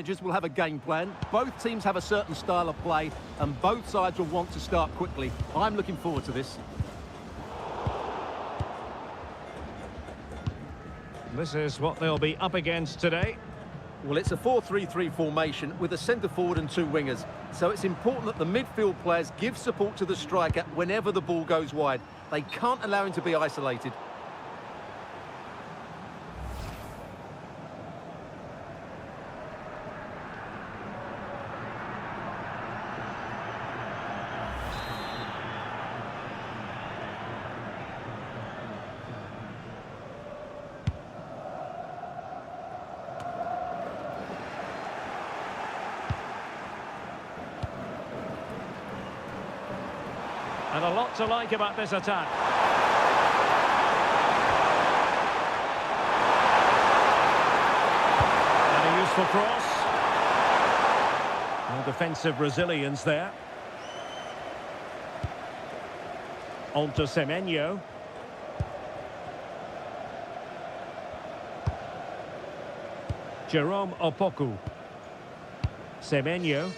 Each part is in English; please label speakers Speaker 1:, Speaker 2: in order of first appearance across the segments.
Speaker 1: Managers will have a game plan. Both teams have a certain style of play, and both sides will want to start quickly. I'm looking forward to this.
Speaker 2: This is what they'll be up against today.
Speaker 1: Well, it's a 4-3-3 formation with a centre forward and two wingers. So it's important that the midfield players give support to the striker whenever the ball goes wide. They can't allow him to be isolated.
Speaker 2: And a lot to like about this attack. And a useful cross. No defensive resilience there. On to Semenyo. Jerome Opoku. Semenyo.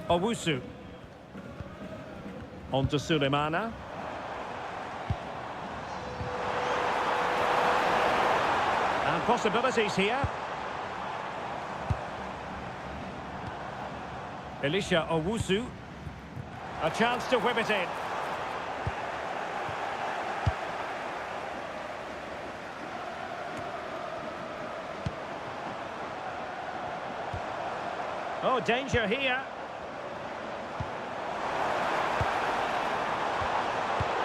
Speaker 2: Owusu. On to Sulemana. And possibilities here. Elisha Owusu. A chance to whip it in. Oh, danger here.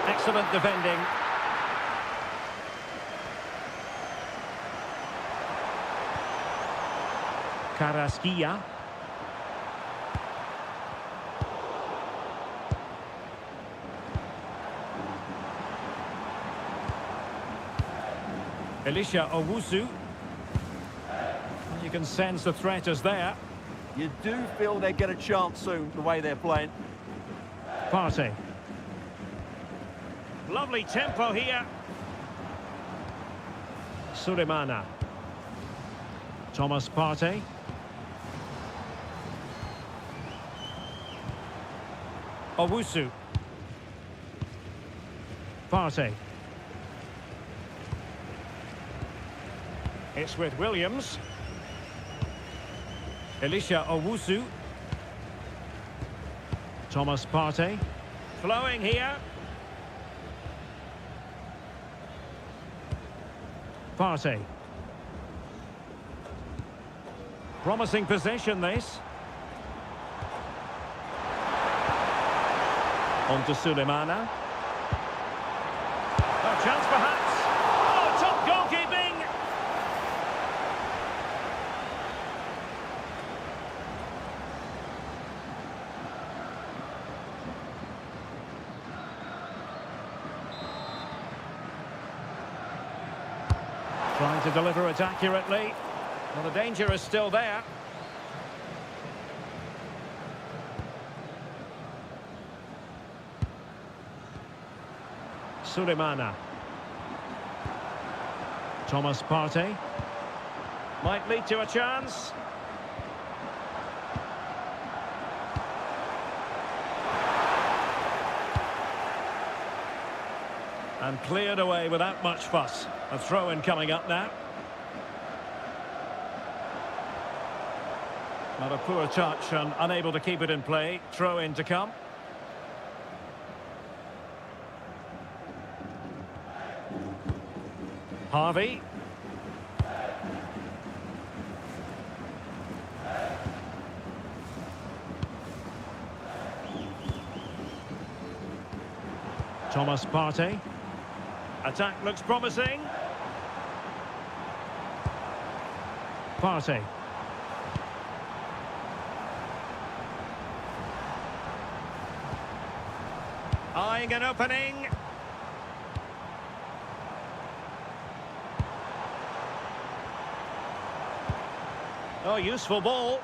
Speaker 2: Excellent defending. Carrasquilla. Elisha Owusu. You can sense the threat is there.
Speaker 1: You do feel they get a chance soon, the way they're playing.
Speaker 2: Partey. Lovely tempo here. Sulemana. Thomas Partey. Owusu. Partey. It's with Williams. Elisha Owusu. Thomas Partey. Flowing here. Partey. Promising possession, this. On to Sulemana. A chance perhaps. Oh, top goalkeeping! Trying to deliver it accurately. Well, the danger is still there. Sulemana. Thomas Partey. Might lead to a chance. And cleared away without much fuss. A throw-in coming up now. Not a poor touch and unable to keep it in play. Throw-in to come. Harvey. Thomas Partey. Attack looks promising. Partey. Eyeing an opening. Oh, useful ball.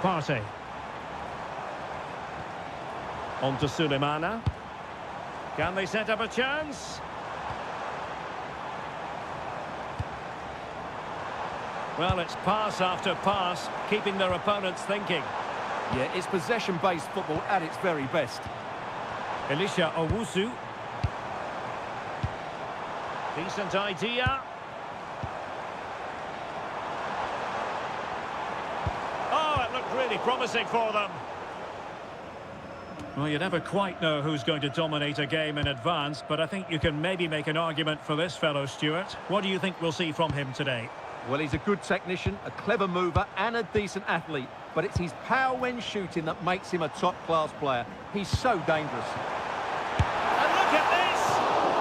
Speaker 2: Partey. On to Sulemana. Can they set up a chance? Well, it's pass after pass, keeping their opponents thinking.
Speaker 1: Yeah, it's possession-based football at its very best.
Speaker 2: Elisha Owusu. Decent idea. Oh, it looked really promising for them. Well, you never quite know who's going to dominate a game in advance, but I think you can maybe make an argument for this fellow, Stuart. What do you think we'll see from him today?
Speaker 1: Well, he's a good technician, a clever mover and a decent athlete. But it's his power when shooting that makes him a top-class player. He's so dangerous.
Speaker 2: And look at this!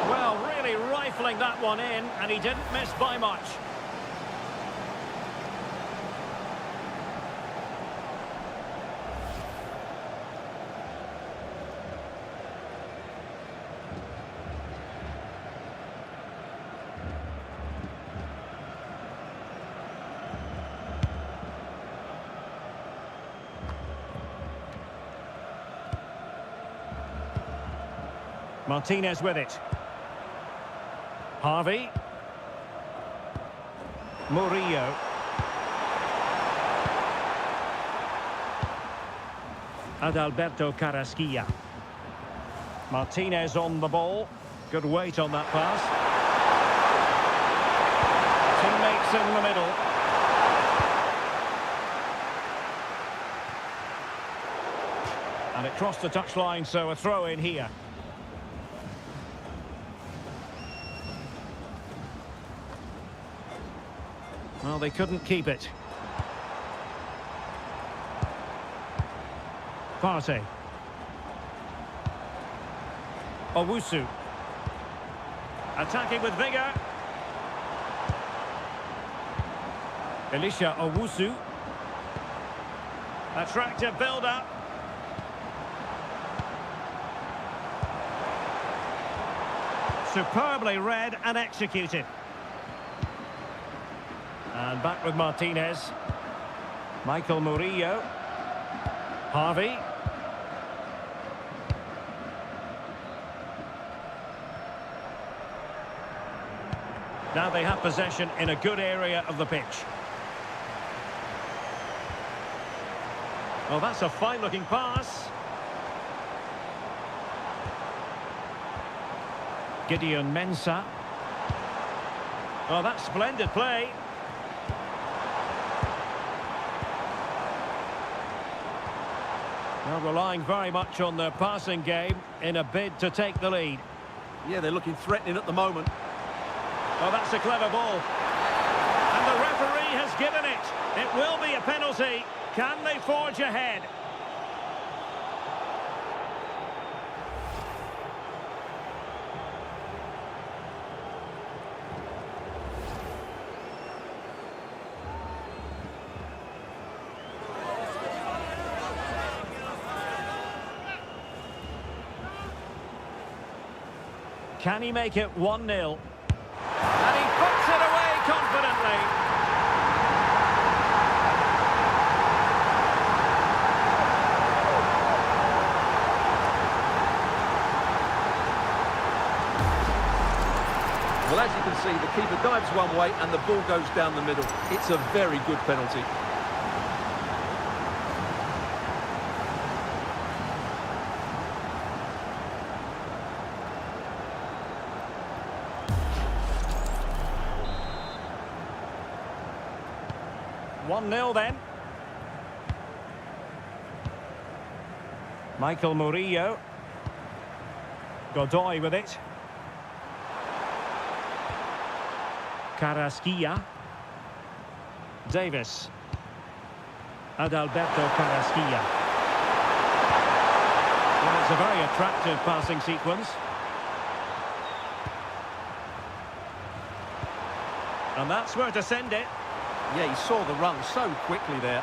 Speaker 2: Well, really rifling that one in, and he didn't miss by much. Martinez with it. Harvey. Murillo. Adalberto Carrasquilla. Martinez on the ball. Good weight on that pass. Teammates in the middle. And it crossed the touchline, so a throw in here. Well, they couldn't keep it. Partey. Owusu. Attacking with vigour. Elisha Owusu. Attractive build-up. Superbly read and executed. And back with Martinez. Michael Murillo. Harvey. Now they have possession in a good area of the pitch. Well, that's a fine-looking pass. Gideon Mensah. Oh, that's splendid play. Well, relying very much on their passing game in a bid to take the lead.
Speaker 1: Yeah, they're looking threatening at the moment.
Speaker 2: Oh, that's a clever ball. And the referee has given it. It will be a penalty. Can they forge ahead? Can he make it 1-0? And he puts it away confidently.
Speaker 1: Well, as you can see, the keeper dives one way and the ball goes down the middle. It's a very good penalty.
Speaker 2: One 1-0 then. Michael Murillo. Godoy with it. Carrasquilla. Davis. Adalberto Carrasquilla. Well, it's a very attractive passing sequence. And that's where to send it.
Speaker 1: Yeah, he saw the run so quickly there.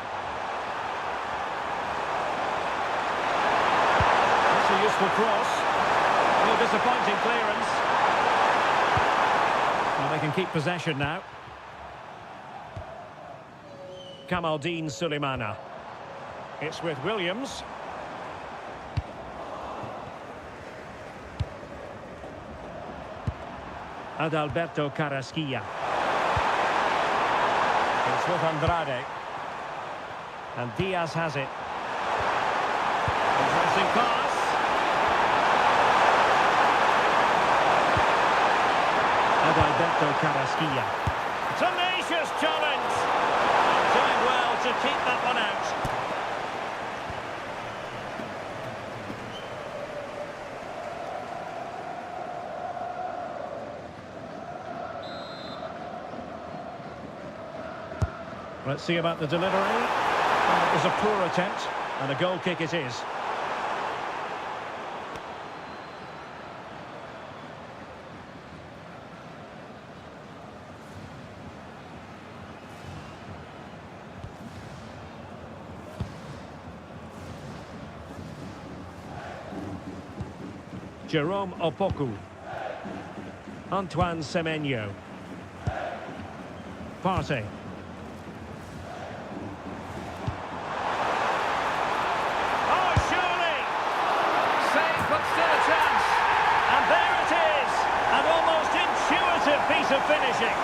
Speaker 2: That's a useful cross. No disappointing clearance. Well, they can keep possession now. Kamaldeen Sulemana. It's with Williams. Adalberto Carrasquilla. It's with Andrade. And Diaz has it. Interesting pass. Adalberto Carrasquilla. Tenacious challenge. Doing well to keep that one out. Let's see about the delivery. It was a poor attempt, and a goal kick it is. Jerome Opoku. Antoine Semenyo. Partey. Piece of finishing.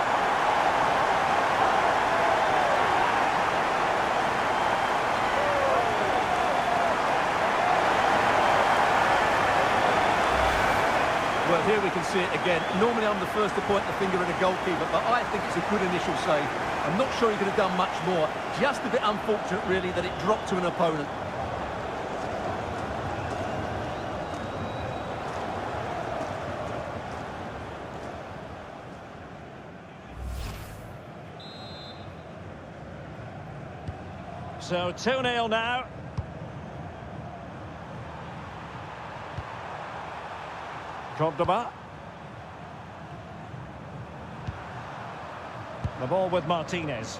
Speaker 1: Well, here we can see it again. Normally I'm the first to point the finger at a goalkeeper, but I think it's a good initial save. I'm not sure he could have done much more. Just a bit unfortunate, really, that it dropped to an opponent.
Speaker 2: So 2-0 now. Cordoba. The ball with Martinez.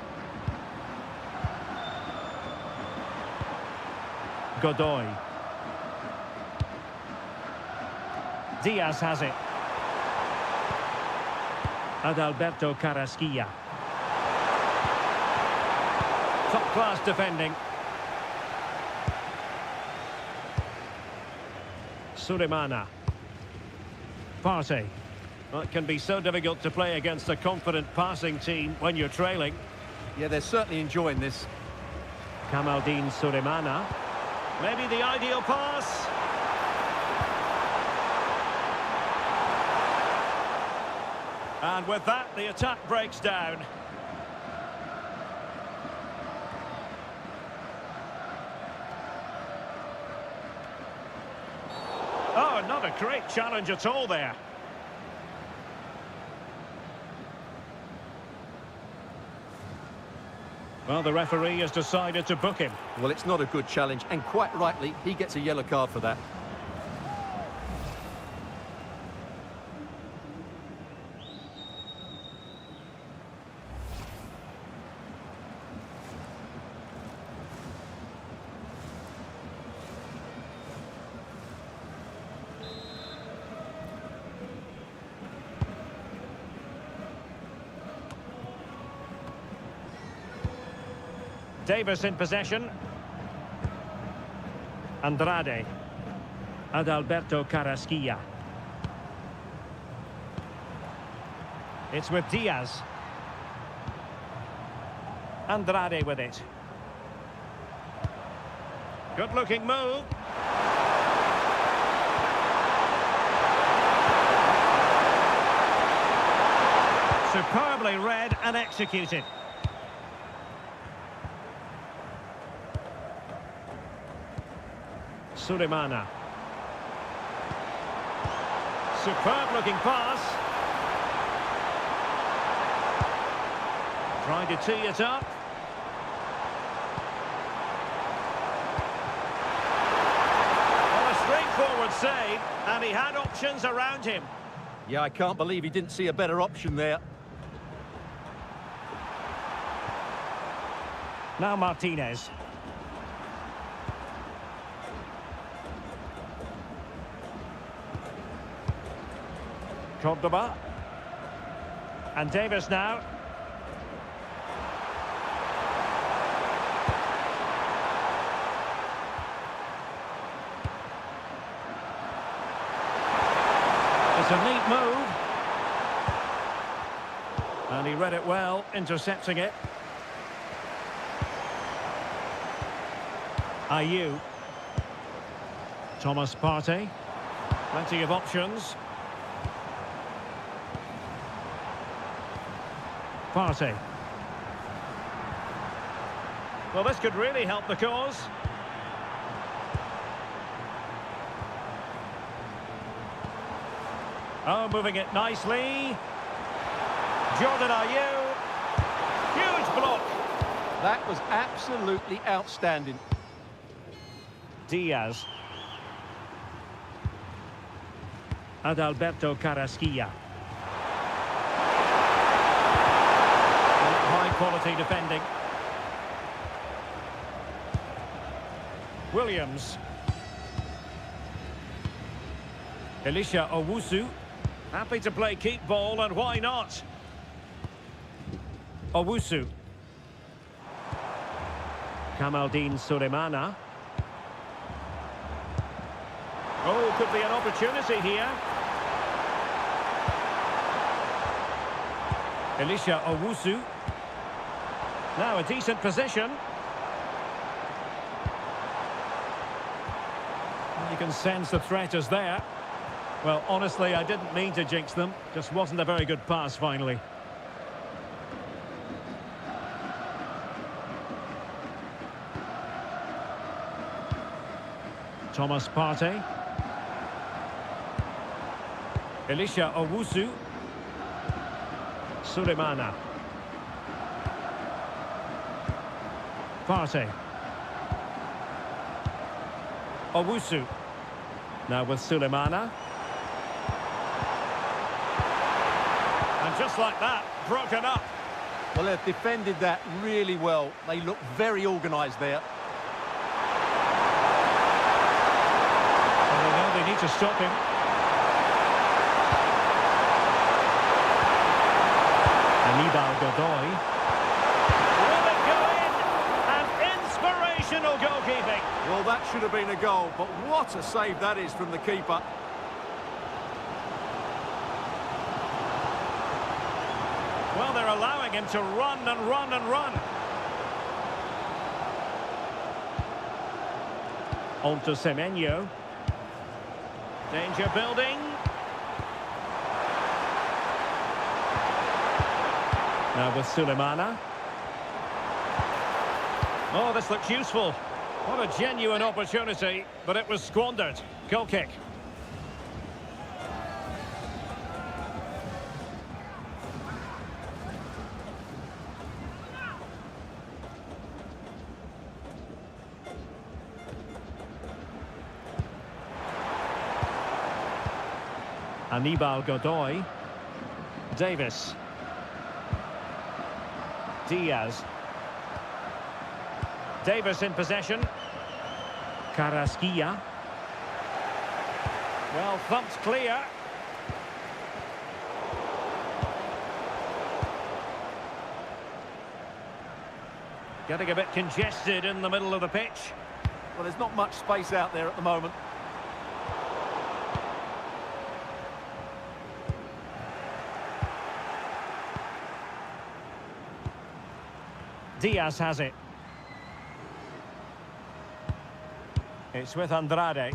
Speaker 2: Godoy. Diaz has it. Adalberto Carrasquilla. Top-class defending. Sulemana. Partey. Well, it can be so difficult to play against a confident passing team when you're trailing.
Speaker 1: Yeah, they're certainly enjoying this.
Speaker 2: Kamaldeen Sulemana. Maybe the ideal pass. And with that, the attack breaks down. Oh, not a great challenge at all there. Well, the referee has decided to book him.
Speaker 1: Well, it's not a good challenge, and quite rightly, he gets a yellow card for that.
Speaker 2: Davis in possession. Andrade. Adalberto Carrasquilla. It's with Diaz. Andrade with it. Good-looking move. Superbly read and executed. Sulemana. Superb looking pass. Trying to tee it up. Well, a straightforward save, and he had options around him.
Speaker 1: Yeah, I can't believe he didn't see a better option there.
Speaker 2: Now Martinez. Cordoba. And Davis now. It's a neat move. And he read it well, intercepting it. Ayew. Thomas Partey. Plenty of options. Partey. Well, this could really help the cause. Oh, moving it nicely. Jordan Ayew. Huge block.
Speaker 1: That was absolutely outstanding.
Speaker 2: Diaz. Adalberto Carrasquilla. High quality defending. Williams. Elisha Owusu. Happy to play keep ball, and why not? Owusu. Kamaldeen Sulemana. Oh, could be an opportunity here. Elisha Owusu. Now a decent position. You can sense the threat is there. Well, honestly, I didn't mean to jinx them. Just wasn't a very good pass, finally. Thomas Partey. Elisha Owusu. Sulemana. Partey. Owusu. Now with Sulemana. And just like that, broken up.
Speaker 1: Well, they've defended that really well. They look very organised there.
Speaker 2: And they know they need to stop him. Anibal Godoy. Will it go in? And inspirational goalkeeping.
Speaker 1: Well, that should have been a goal, but what a save that is from the keeper.
Speaker 2: Well, they're allowing him to run and run and run. On to Semenyo. Danger building. Now with Sulemana. Oh, this looks useful. What a genuine opportunity, but it was squandered. Goal kick. Anibal Godoy. Davis. Diaz. Davis in possession. Carrasquilla. Well, thumped clear. Getting a bit congested in the middle of the pitch.
Speaker 1: Well, there's not much space out there at the moment.
Speaker 2: Diaz has it. It's with Andrade.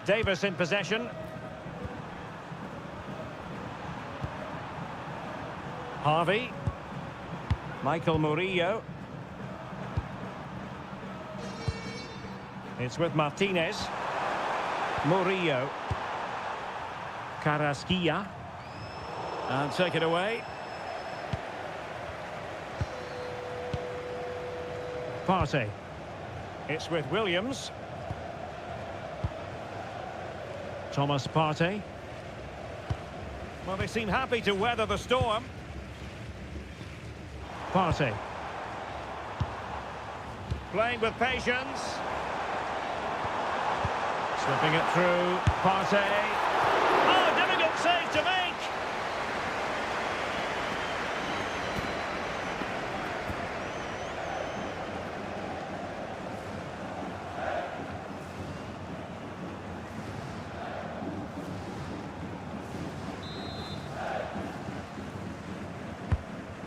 Speaker 2: Davis in possession. Harvey. Michael Murillo. It's with Martinez. Murillo. Carrasquilla. And take it away. Partey. It's with Williams. Thomas Partey. Well, they seem happy to weather the storm. Partey. Playing with patience. Slipping it through. Partey. Oh, difficult save to make.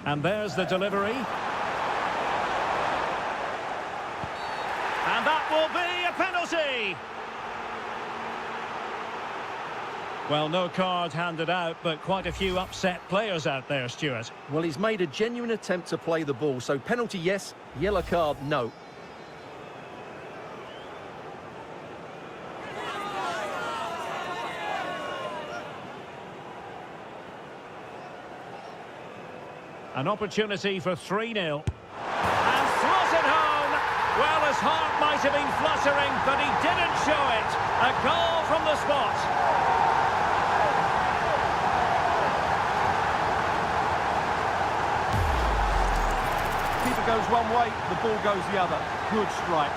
Speaker 2: And there's the delivery. a penalty! Well, no card handed out, but quite a few upset players out there, Stuart.
Speaker 1: Well, he's made a genuine attempt to play the ball, so penalty yes, yellow card no.
Speaker 2: An opportunity for 3-0. And slotted home! Well, his heart might have been fluttering, but he didn't show it. A goal from the spot.
Speaker 1: Keeper goes one way, the ball goes the other. Good strike.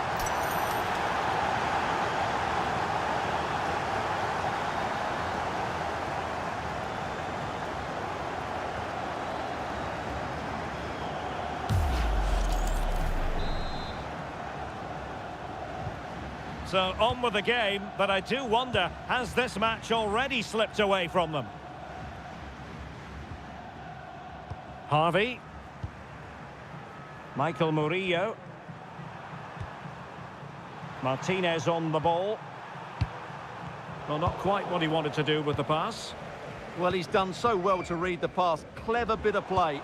Speaker 2: So on with the game, but I do wonder, has this match already slipped away from them? Harvey. Michael Murillo. Martinez on the ball. Well, not quite what he wanted to do with the pass.
Speaker 1: Well, he's done so well to read the pass. Clever bit of play.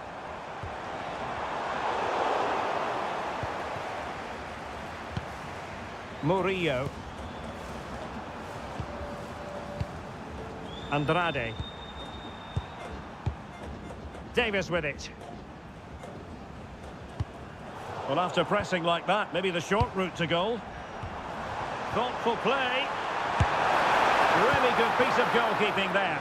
Speaker 2: Murillo. Andrade. Davis with it. Well, after pressing like that, maybe the short route to goal. Thoughtful play. Really good piece of goalkeeping there.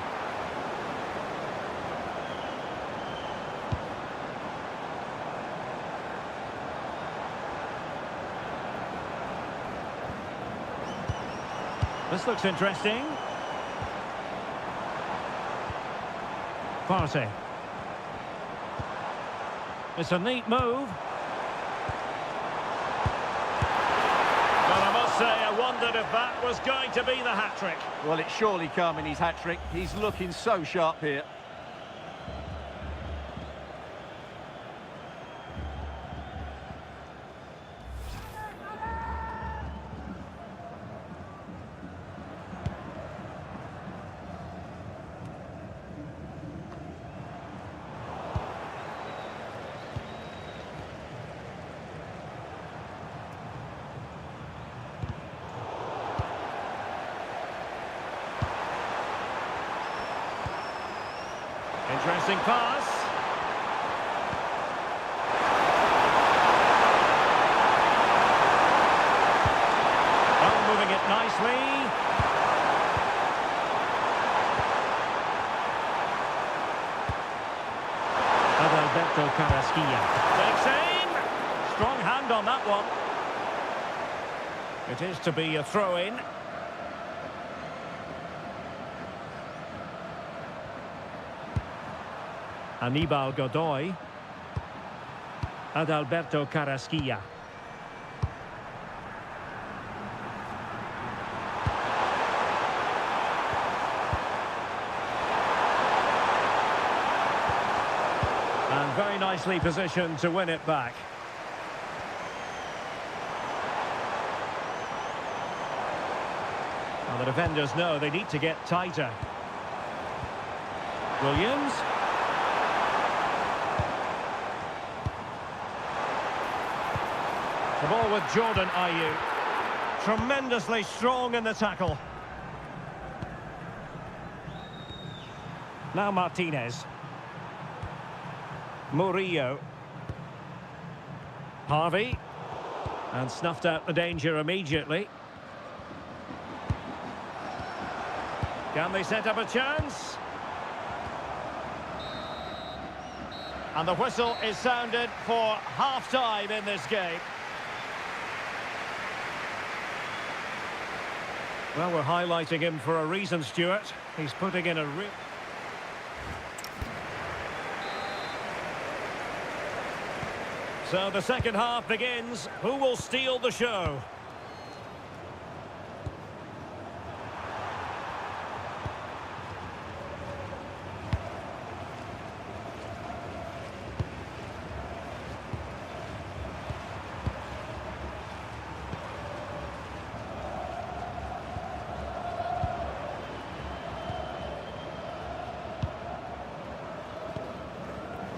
Speaker 2: This looks interesting. Partey. It's a neat move. Well, I must say, I wondered if that was going to be the hat-trick.
Speaker 1: Well, it's surely come in his hat-trick. He's looking so sharp here.
Speaker 2: Interesting pass. Oh, moving it nicely. Adalberto Carrasquilla. Takes aim. Strong hand on that one. It is to be a throw-in. Aníbal Godoy. Adalberto Carrasquilla. And very nicely positioned to win it back. Well, the defenders know they need to get tighter. Williams. The ball with Jordan Ayew. Tremendously strong in the tackle. Now Martinez. Murillo. Harvey. And snuffed out the danger immediately. Can they set up a chance? And the whistle is sounded for half-time in this game. Well, we're highlighting him for a reason, Stuart. He's putting in a real... So the second half begins. Who will steal the show?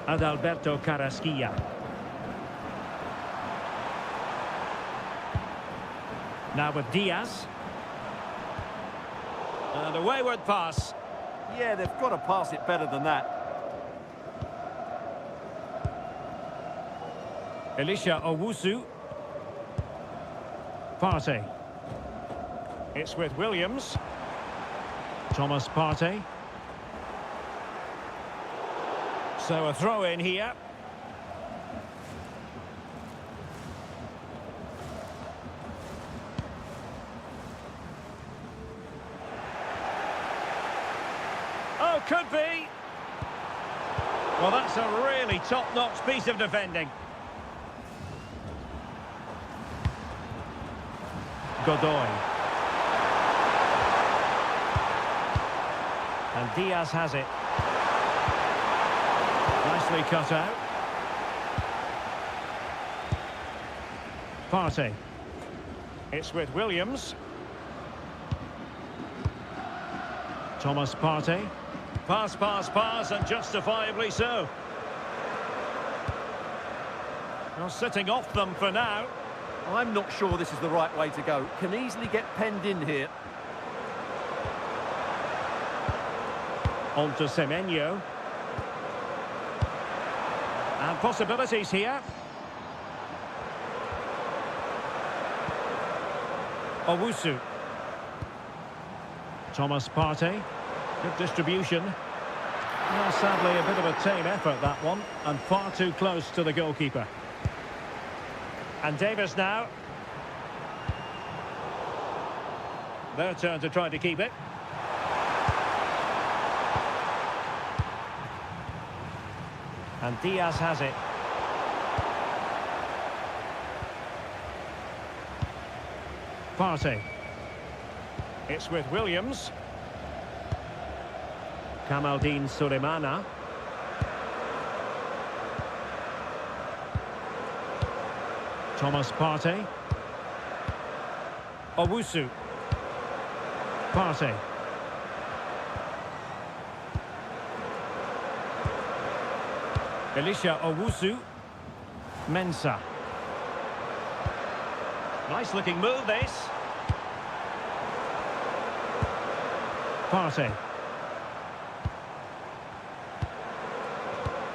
Speaker 2: Adalberto Carrasquilla. Now with Diaz. And a wayward pass.
Speaker 1: Yeah, they've got to pass it better than that.
Speaker 2: Elisha Owusu. Partey. It's with Williams. Thomas Partey. So a throw in here. Oh, could be. Well, that's a really top-notch piece of defending. Godoy. And Diaz has it. Nicely cut out. Partey. It's with Williams. Thomas Partey. Pass, pass, pass, and justifiably so. Well, sitting off them for now.
Speaker 1: I'm not sure this is the right way to go. Can easily get penned in here.
Speaker 2: On to Semenyo. And possibilities here. Owusu. Thomas Partey. Good distribution. Well, sadly, a bit of a tame effort, that one. And far too close to the goalkeeper. And Davis now. Their turn to try to keep it. And Diaz has it. Partey. It's with Williams. Kamaldeen Sulemana. Thomas Partey. Owusu. Partey. Elisha Owusu. Mensah. Nice looking move, this. Partey.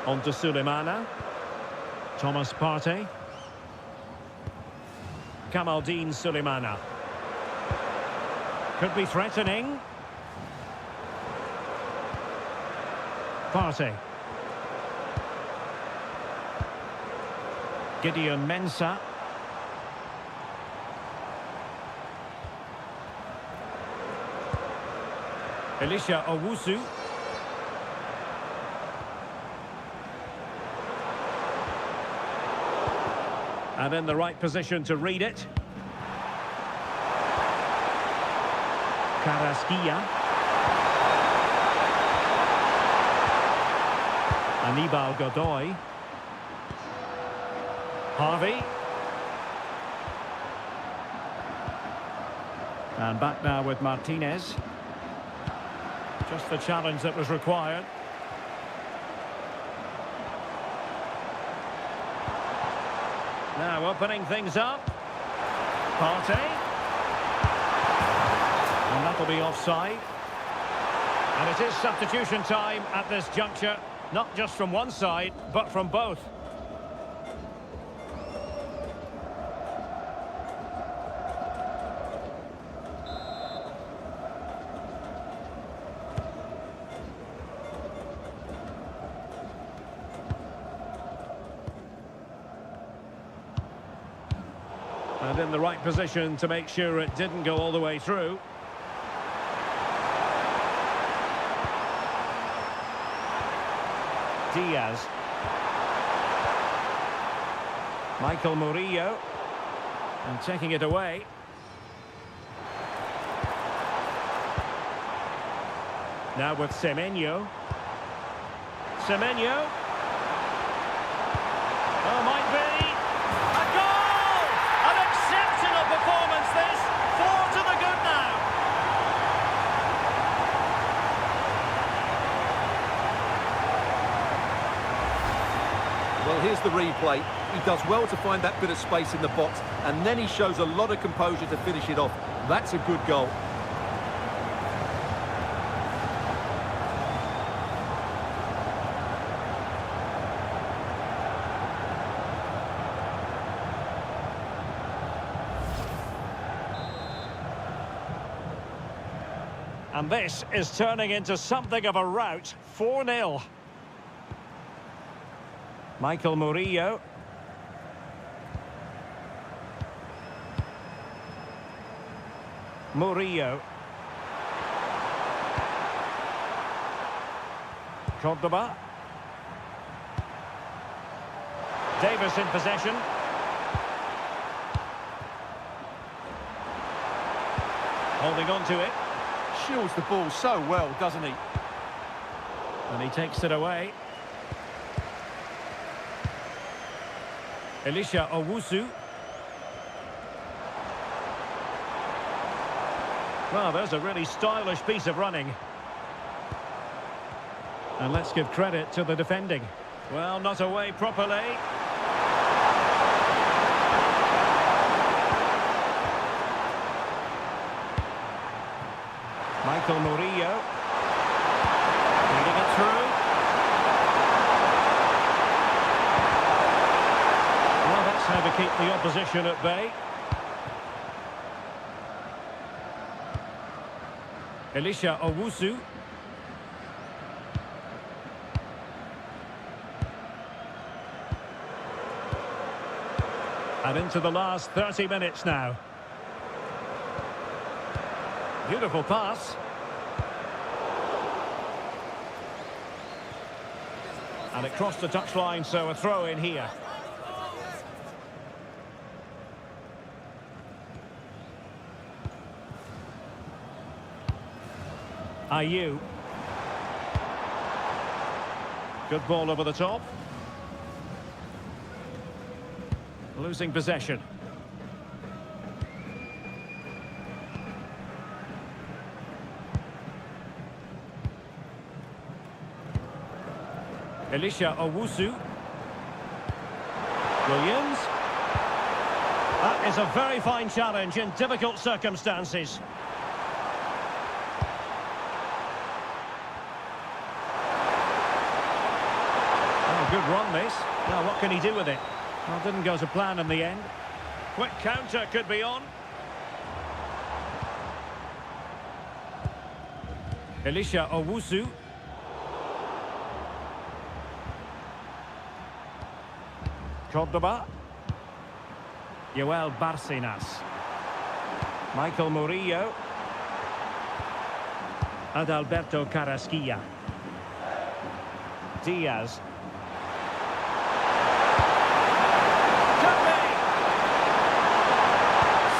Speaker 2: On to Sulemana. Thomas Partey. Kamaldeen Sulemana. Could be threatening. Partey. Gideon Mensah. Elisha Owusu. And in the right position to read it. Carrasquilla. Anibal Godoy. Harvey. And back now with Martinez. Just the challenge that was required. Now opening things up. Partey. And that'll be offside. And it is substitution time at this juncture. Not just from one side, but from both. And in the right position to make sure it didn't go all the way through. Diaz. Michael Murillo. And taking it away. Now with Semenyo. Semenyo. Oh, might be. A goal! An exceptional performance, this. 4 to the good now.
Speaker 1: here's the replay. He does well to find that bit of space in the box, and then he shows a lot of composure to finish it off. That's a good goal.
Speaker 2: And this is turning into something of a rout. 4-0. Michael Murillo. Murillo. Cordoba. Davis in possession. Holding on to it.
Speaker 1: Shields the ball so well, doesn't he?
Speaker 2: And he takes it away. Elisha Owusu. Well, there's a really stylish piece of running. And let's give credit to the defending. Well, not away properly. Michael Murillo. Feeding it through. Well, that's how to keep the opposition at bay. Elisha Owusu. And into the last 30 minutes now. Beautiful pass. And it crossed the touchline, so a throw in here. Ayew. Good ball over the top. Losing possession. Elisha Owusu. Williams. That is a very fine challenge in difficult circumstances. Oh, good run this. Now what can he do with it? Well, didn't go to plan in the end. Quick counter could be on. Elisha Owusu. Cordoba. Joel Barcenas. Michael Murillo. Adalberto Carrasquilla. Diaz.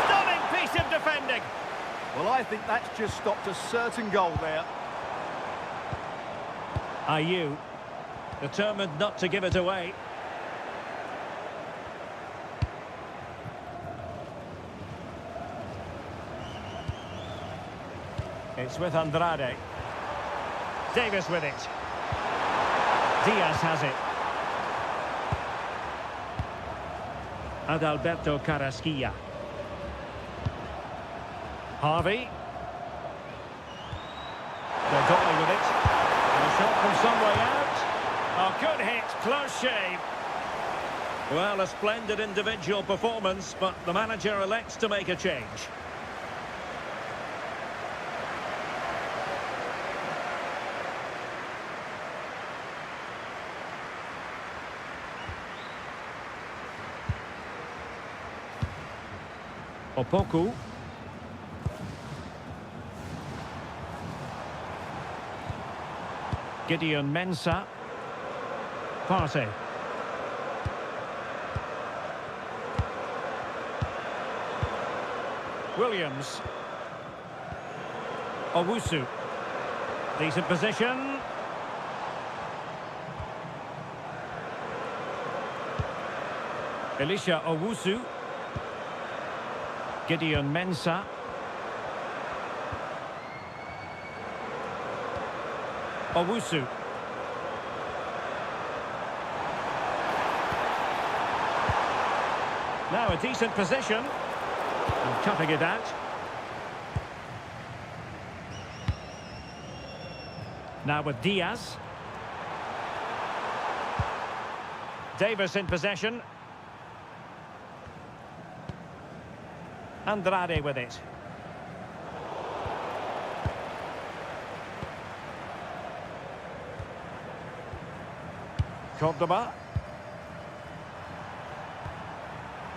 Speaker 2: Stunning piece of defending.
Speaker 1: Well, I think that's just stopped a certain goal there.
Speaker 2: Ayew. Determined not to give it away. It's with Andrade. Davis with it. Diaz has it. Adalberto Carrasquilla. Harvey. They're going with it. And a shot from some way out. Oh, good hit, close shave. Well, a splendid individual performance, but the manager elects to make a change. Opoku. Gideon Mensah. Partey. Williams. Owusu. Decent position. Elisha Owusu. Gideon Mensah. Owusu. Now a decent position. And cutting it out. Now with Diaz. Davis in possession. Andrade with it. Cordoba.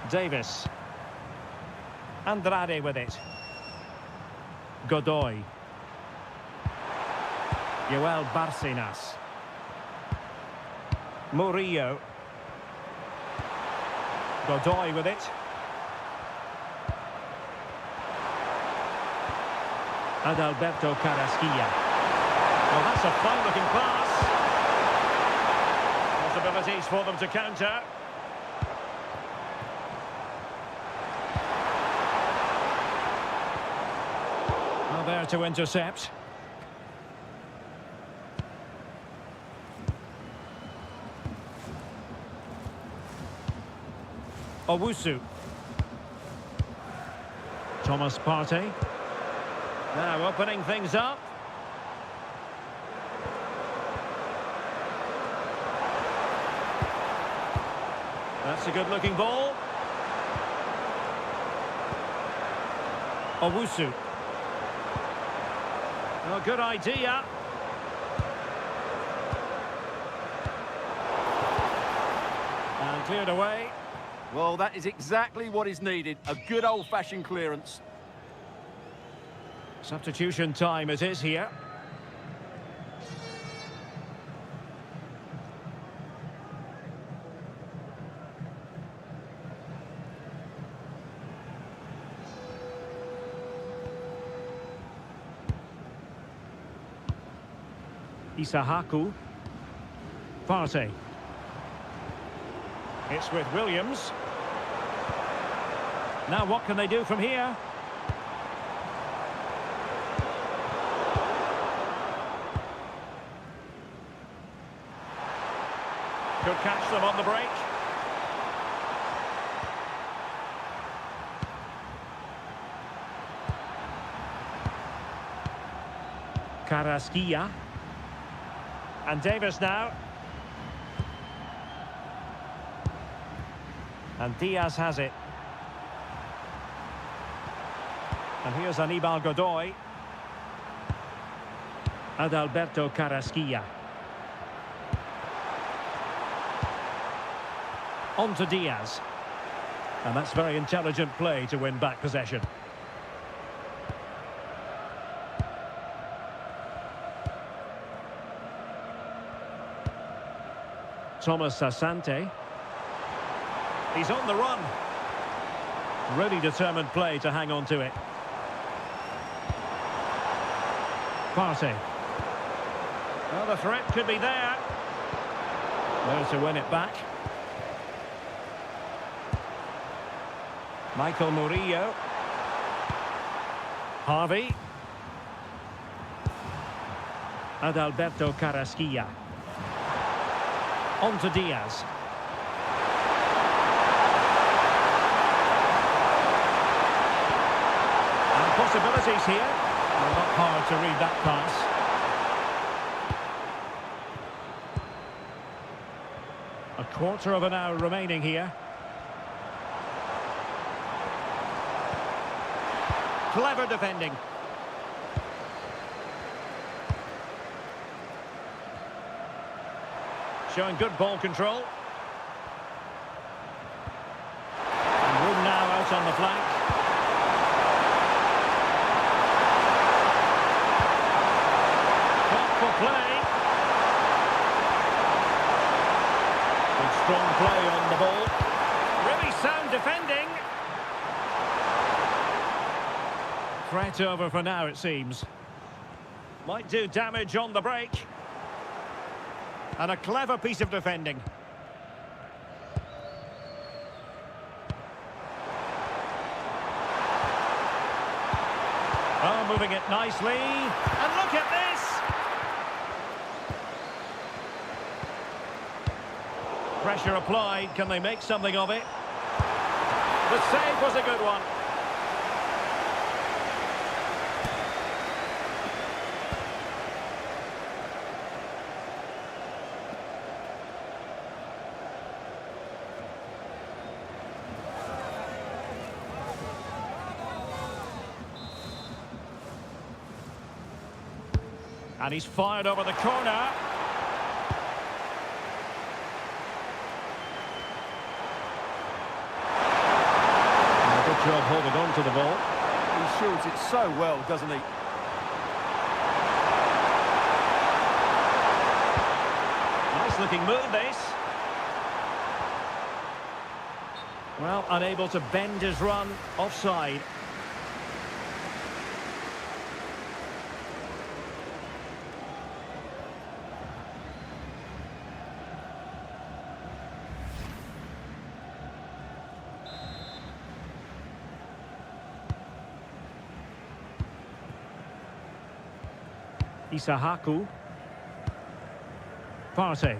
Speaker 2: Davis. Andrade with it. Godoy. Joel Barcenas. Murillo. Godoy with it. Adalberto Carrasquilla. Well, that's a fine-looking pass. Possibilities for them to counter. Well, there to intercept. Owusu. Thomas Partey. Now opening things up. That's a good-looking ball. Owusu. Oh, good idea. And cleared away.
Speaker 1: Well, that is exactly what is needed. A good old-fashioned clearance.
Speaker 2: Substitution time it is here. Isahaku. Partey. It's with Williams. Now what can they do from here? Could catch them on the break. Carrasquilla. And Davis now. And Diaz has it. And here's Aníbal Godoy. Adalberto Carrasquilla. On to Diaz. And that's very intelligent play to win back possession. Thomas Asante. He's on the run. Really determined play to hang on to it. Partey. Well, the threat could be there. There to win it back. Michael Murillo. Harvey. Adalberto Carrasquilla. On to Diaz. And possibilities here. Well, not hard to read that pass. A quarter of an hour remaining here. Clever defending. Showing good ball control. And room now out on the flank. Thoughtful play. Good strong play on the ball. Really sound defending. Threat over for now, it seems. Might do damage on the break. And a clever piece of defending. Oh, moving it nicely. And look at this! Pressure applied. Can they make something of it? The save was a good one. And he's fired over the corner. Good job holding on to the ball.
Speaker 1: He shields it so well, doesn't he?
Speaker 2: Nice looking move, this. Well, unable to bend his run offside. Isahaku. Partey.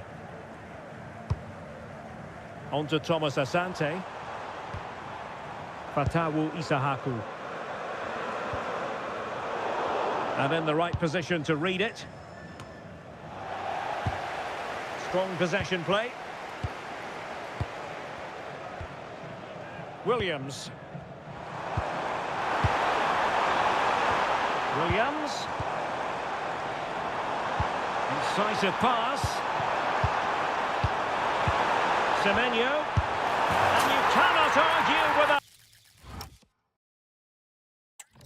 Speaker 2: On to Thomas Asante. Fatawu Isahaku. And in the right position to read it. Strong possession play. Williams. Williams. Incisive pass. Semenyo. And you cannot argue with a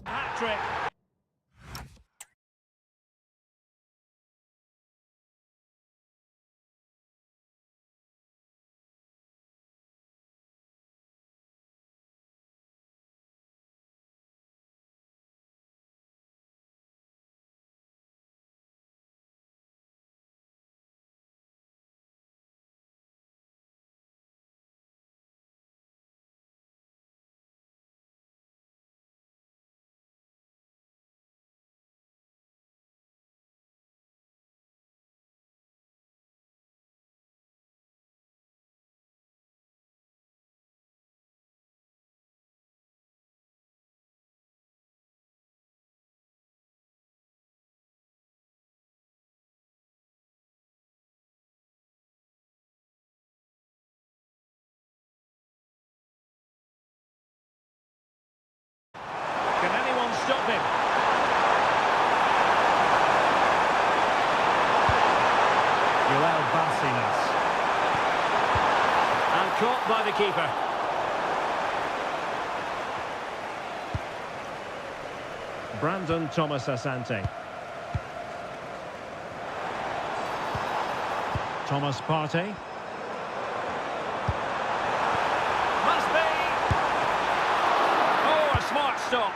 Speaker 2: hat-trick. Can anyone stop him? Joel Barcinas. And caught by the keeper. Brandon Thomas Asante. Thomas Partey. Must be! Oh, a smart stop.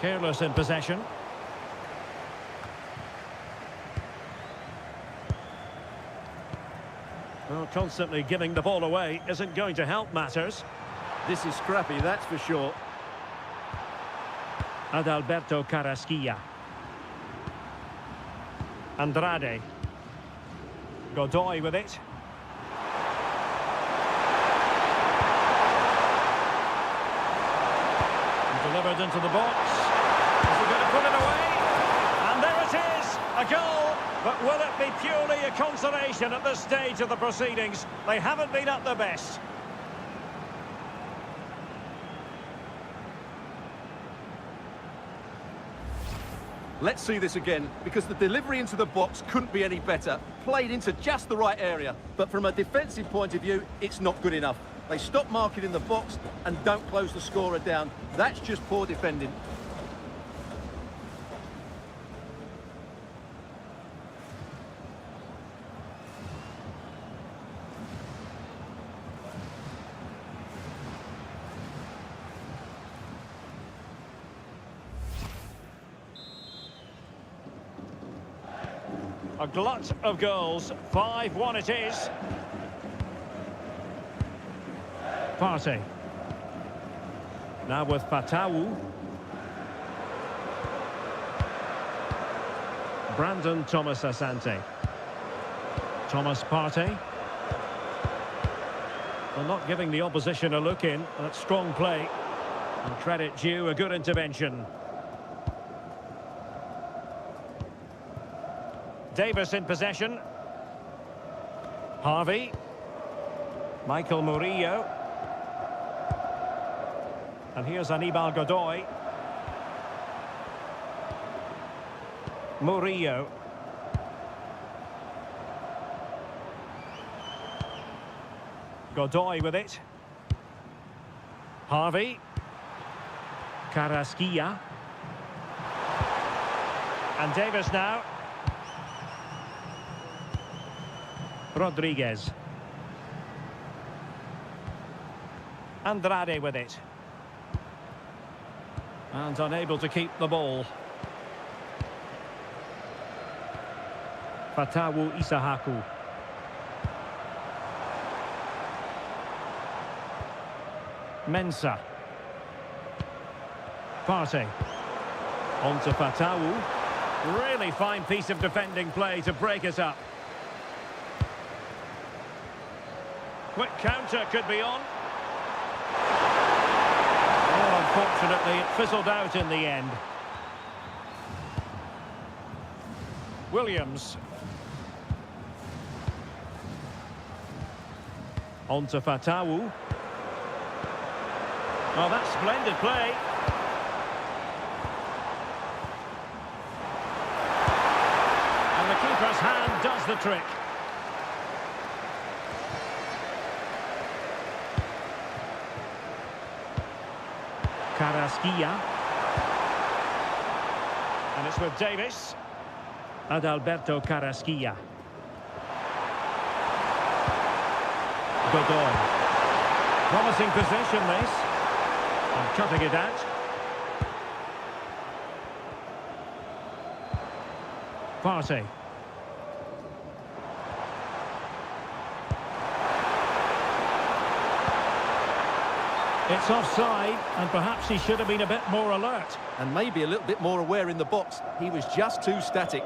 Speaker 2: Careless in possession. Well, constantly giving the ball away isn't going to help matters.
Speaker 1: This is scrappy, that's for sure.
Speaker 2: Adalberto Carrasquilla. Andrade. Godoy with it. Delivered into the box. Is he going to put it away? And there it is, a goal. But will it be purely a consolation at this stage of the proceedings? They haven't been at their best.
Speaker 1: Let's see this again, because the delivery into the box couldn't be any better. Played into just the right area, but from a defensive point of view, it's not good enough. They stop marking in the box and don't close the scorer down. That's just poor defending.
Speaker 2: A glut of goals. 5-1 it is. Partey. Now with Fatawu. Brandon Thomas Asante. Thomas Partey. Well, not giving the opposition a look in. That's strong play. And credit due, a good intervention. Davis in possession. Harvey. Michael Murillo. And here's Aníbal Godoy. Murillo. Godoy with it. Harvey. Carrasquilla. And Davis now. Rodriguez. Andrade with it. And unable to keep the ball. Fatawu Isahaku. Mensah. Partey. On to Fatawu. Really fine piece of defending play to break us up. Quick counter could be on. Oh, unfortunately, it fizzled out in the end. Williams. On to Fatawu. Oh, that's splendid play. And the keeper's hand does the trick. Carrasquilla. And it's with Davis. Adalberto Carrasquilla. Godoy. Promising possession, this. And cutting it out. Partey. It's offside, and perhaps he should have been a bit more alert.
Speaker 1: And maybe a little bit more aware in the box. He was just too static.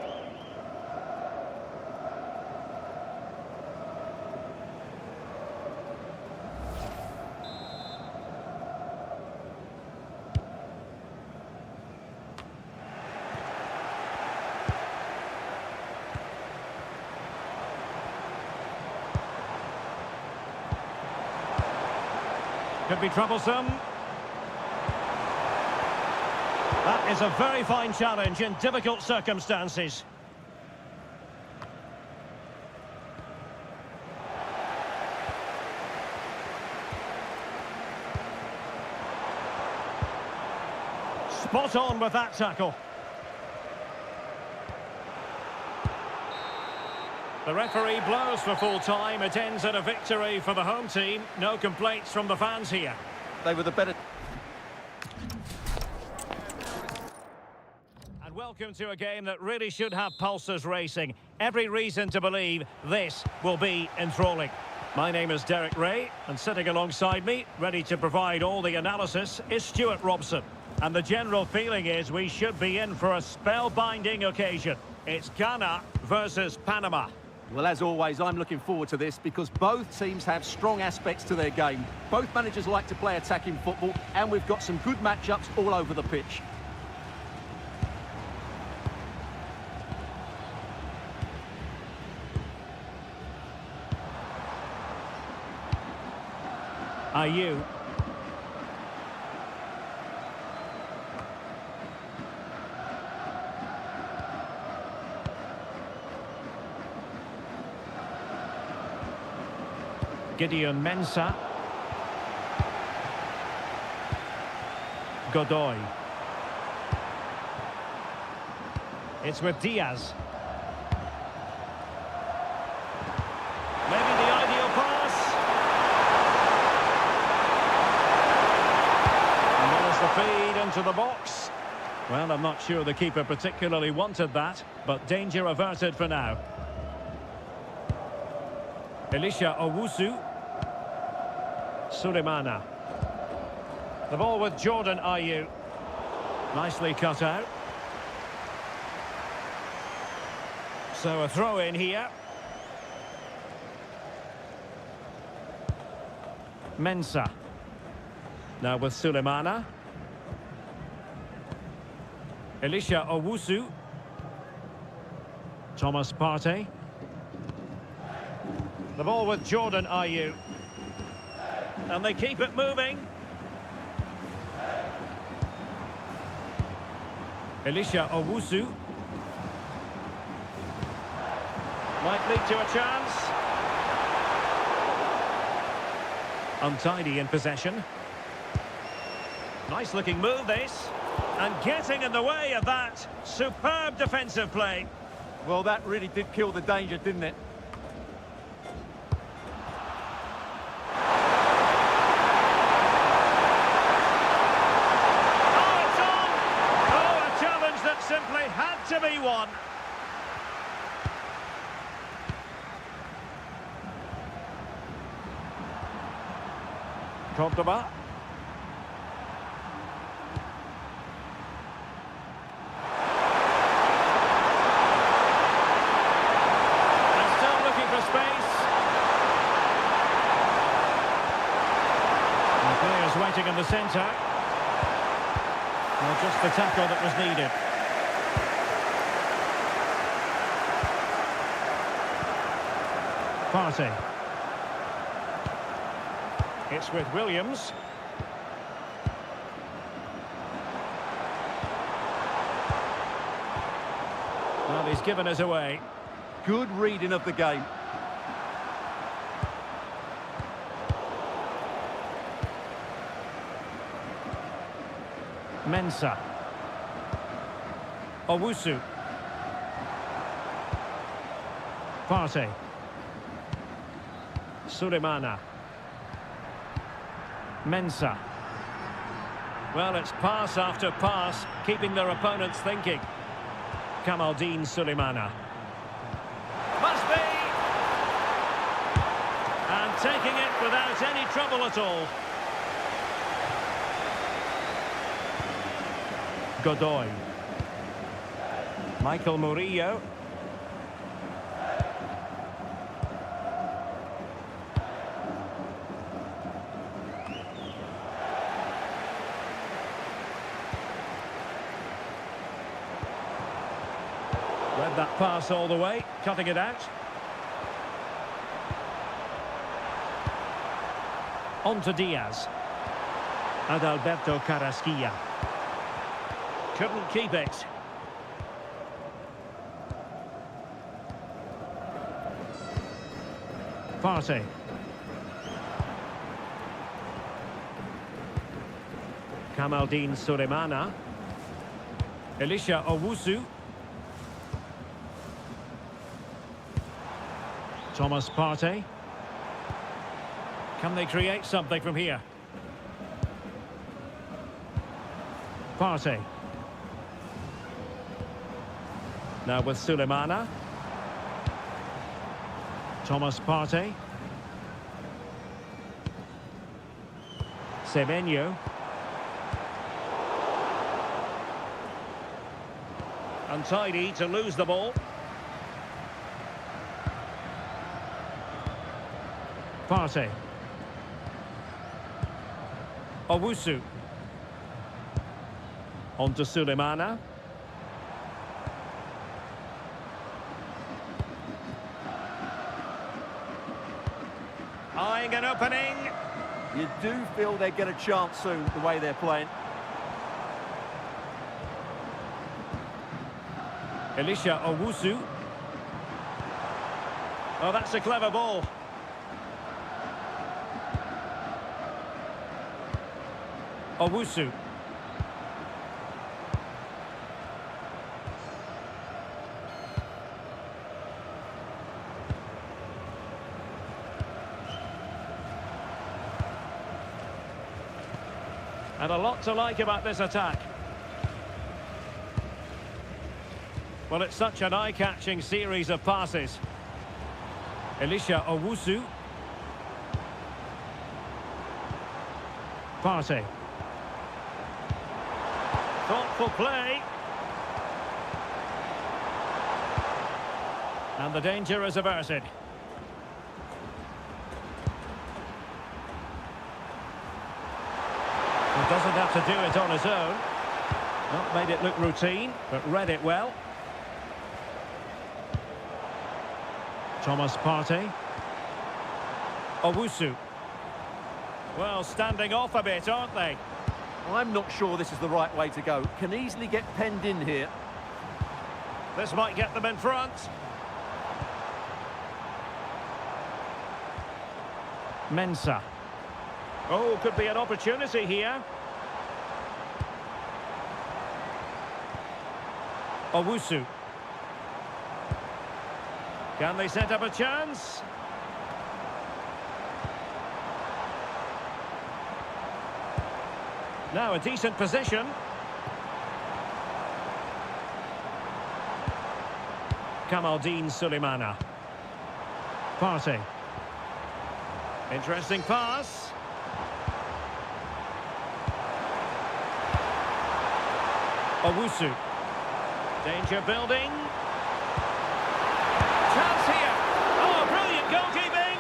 Speaker 2: Could be troublesome. That is a very fine challenge in difficult circumstances. Spot on with that tackle. The referee blows for full time. It ends in a victory for the home team. No complaints from the fans here.
Speaker 1: They were the better...
Speaker 2: And welcome to a game that really should have pulses racing. Every reason to believe this will be enthralling. My name is Derek Ray, and sitting alongside me, ready to provide all the analysis, is Stuart Robson. And the general feeling is we should be in for a spellbinding occasion. It's Ghana versus Panama.
Speaker 1: Well, as always, I'm looking forward to this because both teams have strong aspects to their game. Both managers like to play attacking football, and we've got some good matchups all over the pitch.
Speaker 2: Ayew. Gideon Mensah. Godoy. It's with Diaz. Maybe the ideal pass. And there's the feed into the box. Well, I'm not sure the keeper particularly wanted that, but danger averted for now. Elisha Owusu. Sulemana. The ball with Jordan Ayew. Nicely cut out. So a throw in here. Mensah. Now with Sulemana. Elisha Owusu. Thomas Partey. The ball with Jordan Ayew. And they keep it moving. Elisha Owusu. Might lead to a chance. Untidy in possession. Nice looking move this. And getting in the way of that. Superb defensive play.
Speaker 1: Well, that really did kill the danger, didn't it?
Speaker 2: Oh, it's on! Oh, a challenge that simply had to be won. Cordoba. And still looking for space. And players waiting in the centre. Well, just the tackle that was needed. Partey. It's with Williams. Well, he's given us away.
Speaker 1: Good reading of the game.
Speaker 2: Mensah. Owusu. Partey. Sulemana. Mensah. Well, it's pass after pass, keeping their opponents thinking. Kamaldeen Sulemana. Must be! And taking it without any trouble at all. Godoy. Michael Murillo. Read that pass all the way, cutting it out. On to Diaz. Adalberto Carrasquilla. Couldn't keep it. Partey. Kamaldeen Sulemana. Elisha Owusu. Thomas Partey. Can they create something from here? Partey. Now with Sulemana. Thomas Partey. Semenyo. Untidy to lose the ball. Partey. Owusu. On to Sulemana. Eyeing an opening.
Speaker 1: You do feel they get a chance soon, the way they're playing.
Speaker 2: Elisha Owusu. Oh, that's a clever ball. Owusu. And a lot to like about this attack. Well, it's such an eye-catching series of passes. Elisha Owusu. Partey. Thoughtful play. And the danger is averted. He doesn't have to do it on his own. Not made it look routine, but read it well. Thomas Partey. Owusu. Well, standing off a bit, aren't they?
Speaker 1: I'm not sure this is the right way to go. Can easily get penned in here.
Speaker 2: This might get them in front. Mensah. Oh, could be an opportunity here. Owusu. Can they set up a chance? Now a decent position. Kamaldeen Sulemana. Partey. Interesting pass. Owusu. Danger building. Chance here. Oh, brilliant goalkeeping.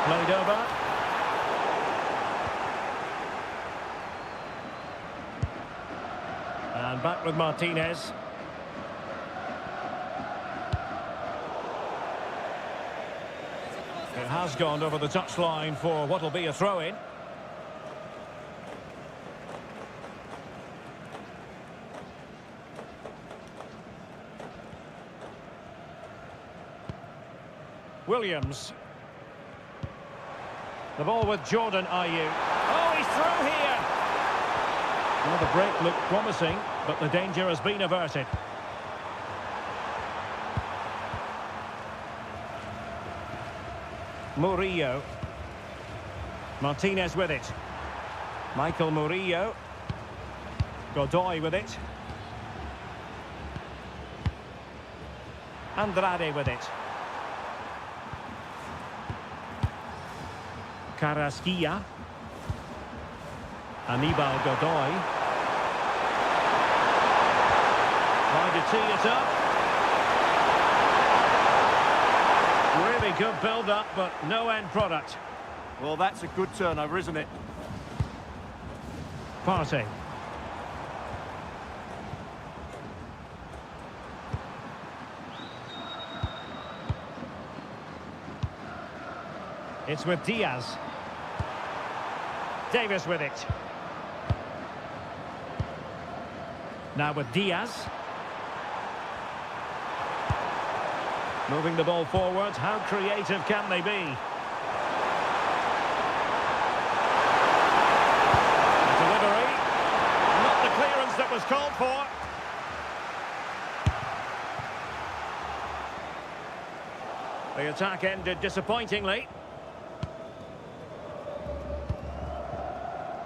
Speaker 2: Played over. And back with Martinez. It has gone over the touchline for what will be a throw-in. Williams. The ball with Jordan Ayew. Oh, he's through here! Well, the break looked promising, but the danger has been averted. Murillo. Martinez with it. Michael Murillo. Godoy with it. Andrade with it. Carrasquilla. Anibal Godoy. Trying to tee it up. Really good build-up, but no end product.
Speaker 1: Well, that's a good turnover, isn't it?
Speaker 2: Partey. It's with Diaz. Davis with it. Now with Diaz. Moving the ball forward. How creative can they be? Delivery. Not the clearance that was called for. The attack ended disappointingly.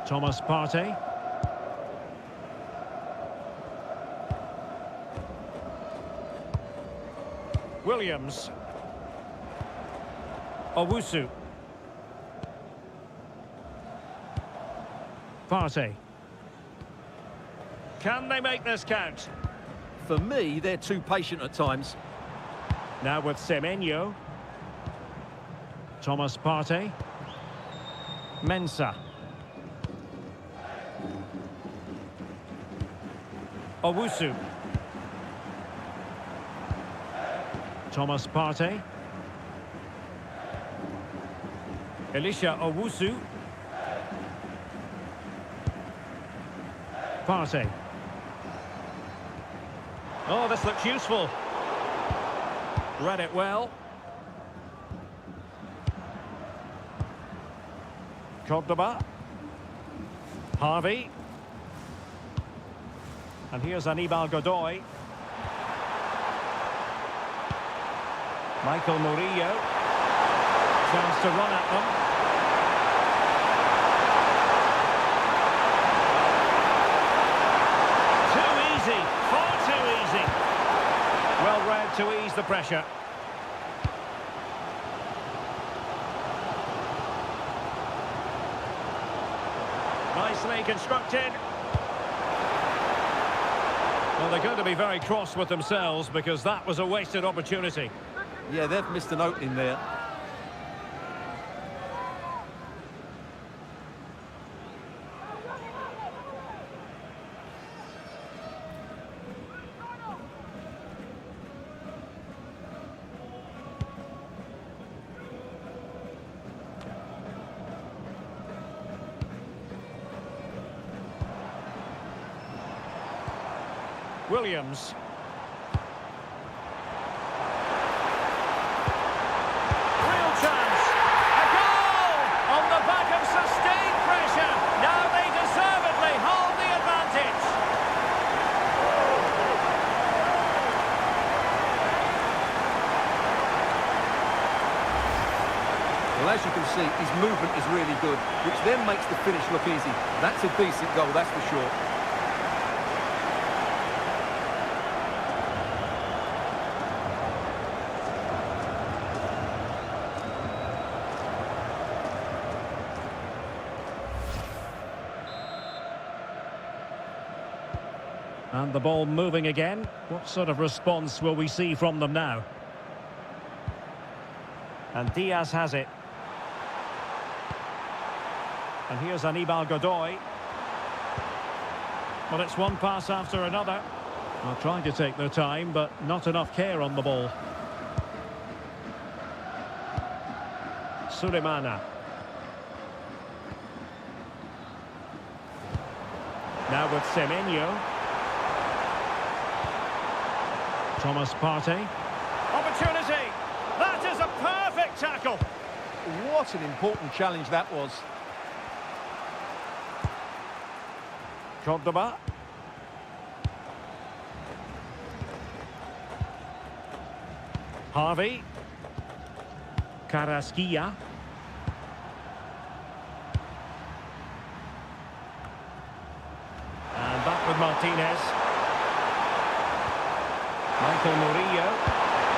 Speaker 2: Thomas Partey. Williams. Owusu. Partey. Can they make this count?
Speaker 1: For me, they're too patient at times.
Speaker 2: Now with Semenyo. Thomas Partey. Mensah. Owusu. Thomas Partey. Elisha Owusu. Partey. Oh, this looks useful. Read it well. Cordoba. Harvey. And here's Anibal Godoy. Michael Murillo. Chance to run at them. Too easy. Far too easy. Well read to ease the pressure. Nicely constructed. Well, they're going to be very cross with themselves because that was a wasted opportunity.
Speaker 1: Yeah, they've missed an opening there.
Speaker 2: Williams. Real chance. A goal! On the back of sustained pressure. Now they deservedly hold the advantage.
Speaker 1: Well, as you can see, his movement is really good, which then makes the finish look easy. That's a decent goal, that's for sure.
Speaker 2: And the ball moving again. What sort of response will we see from them now? And Diaz has it. And here's Aníbal Godoy. Well, it's one pass after another. Well, trying to take their time, but not enough care on the ball. Sulemana. Now with Semenyo. Thomas Partey. Opportunity! That is a perfect tackle!
Speaker 1: What an important challenge that was.
Speaker 2: Cordoba. Harvey. Carrasquilla. And back with Martinez. Michael Murillo.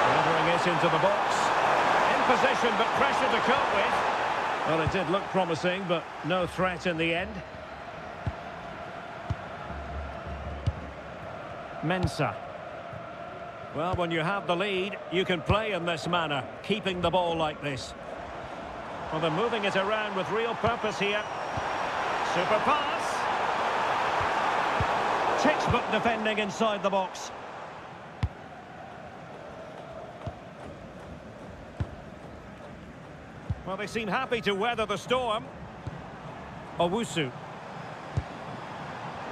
Speaker 2: Delivering it into the box. In possession, but pressure to cope with. Well, it did look promising, but no threat in the end. Mensah. Well, when you have the lead, you can play in this manner, keeping the ball like this. Well, they're moving it around with real purpose here. Super pass. Textbook defending inside the box. Well, they seem happy to weather the storm. Owusu.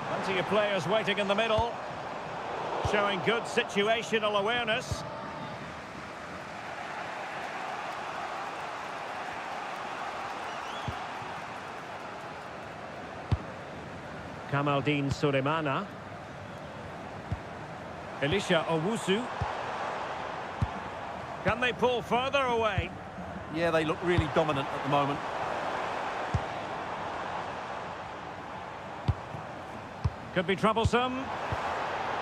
Speaker 2: Plenty of players waiting in the middle. Showing good situational awareness. Kamaldeen Sulemana. Elisha Owusu. Can they pull further away?
Speaker 1: Yeah, they look really dominant at the moment.
Speaker 2: Could be troublesome.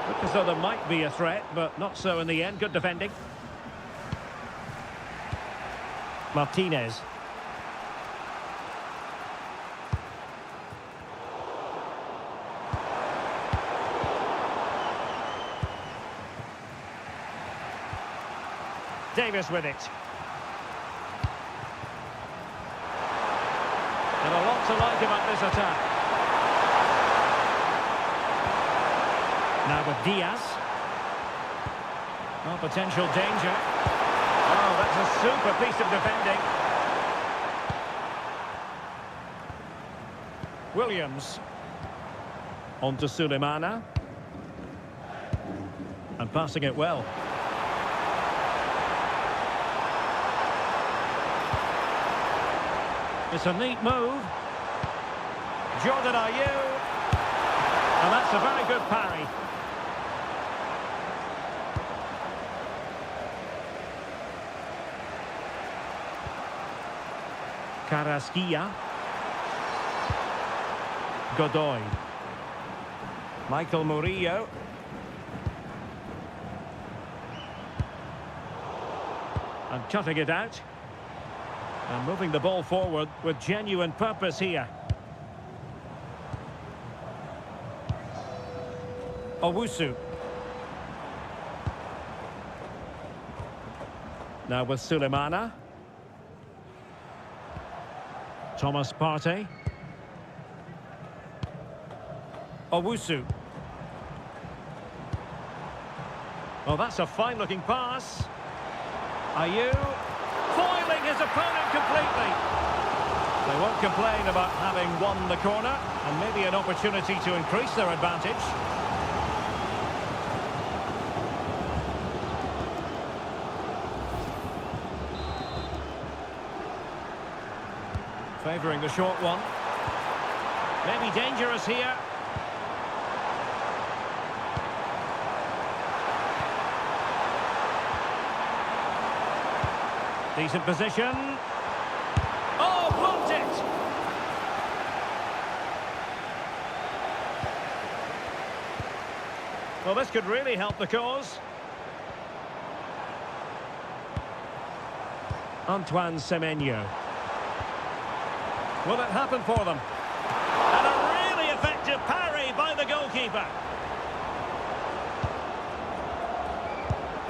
Speaker 2: Look as though there might be a threat, but not so in the end. Good defending. Martinez. Davis with it. And a lot to like about this attack. Now with Diaz. Oh, potential danger. Oh, that's a super piece of defending. Williams. On to Sulemana. And passing it well. It's a neat move. Jordan Ayew. And that's a very good parry. Carrasquilla. Godoy. Michael Murillo. And cutting it out. And moving the ball forward with genuine purpose here. Owusu. Now with Sulemana. Thomas Partey. Owusu. Oh, that's a fine-looking pass. Ayew foiling his opponent completely. They won't complain about having won the corner, and maybe an opportunity to increase their advantage. Favouring the short one. Maybe dangerous here. Decent position. Oh, blocked it! Well, this could really help the cause. Antoine Semenyo. Will it happen for them? And a really effective parry by the goalkeeper.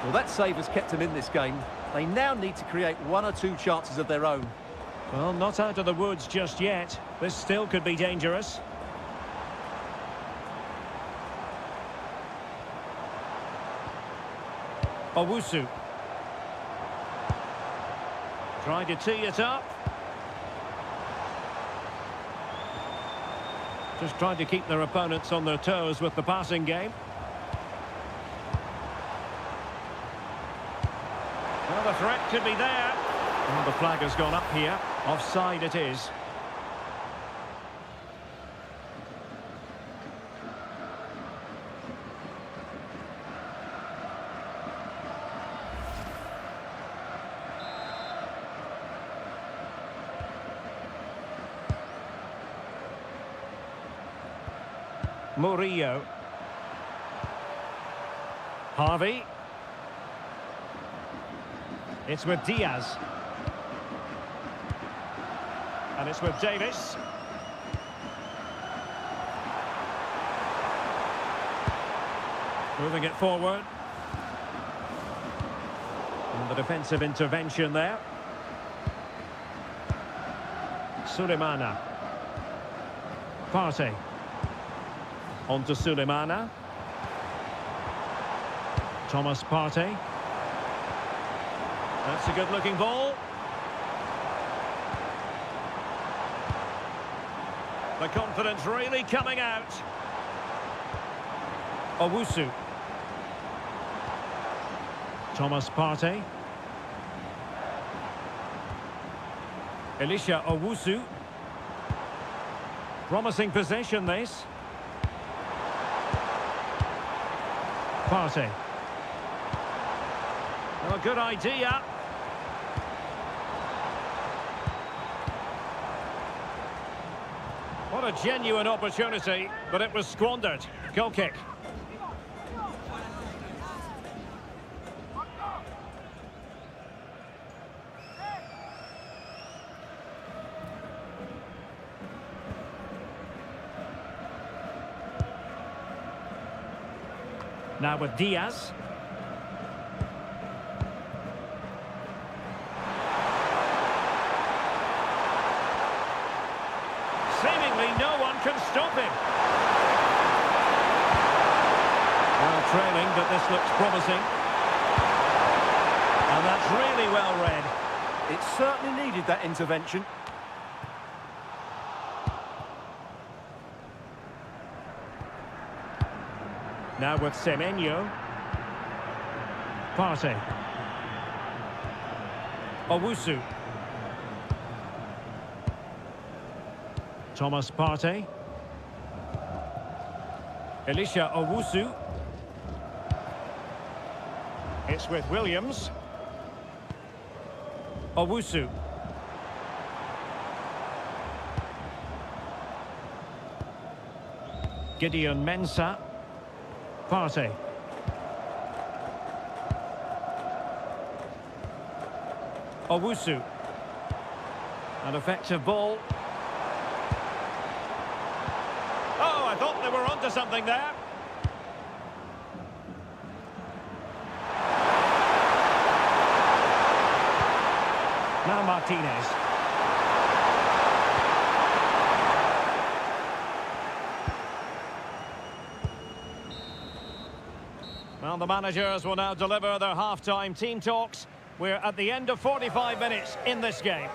Speaker 1: Well, that save has kept them in this game. They now need to create one or two chances of their own.
Speaker 2: Well, not out of the woods just yet. This still could be dangerous. Owusu. Tried to tee it up. Just trying to keep their opponents on their toes with the passing game. Well, the threat could be there. Well, the flag has gone up here. Offside it is. Murillo. Harvey. It's with Diaz. And it's with Davis. Moving it forward. And the defensive intervention there. Sulemana. Partey. On to Sulemana. Thomas Partey. That's a good-looking ball. The confidence really coming out. Owusu. Thomas Partey. Elisha Owusu. Promising possession, this. Partey. Well, good idea. What a genuine opportunity, but it was squandered. Goal kick. Now with Diaz. Seemingly no one can stop him. Well, trailing, but this looks promising. And that's really well read.
Speaker 1: It certainly needed that intervention.
Speaker 2: Now with Semenyo. Partey. Owusu. Thomas Partey. Elisha Owusu. It's with Williams. Owusu. Gideon Mensah. Partey. Owusu. An effective ball. Oh, I thought they were onto something there. Martinez. Well, the managers will now deliver their half-time team talks. We're at the end of 45 minutes in this game.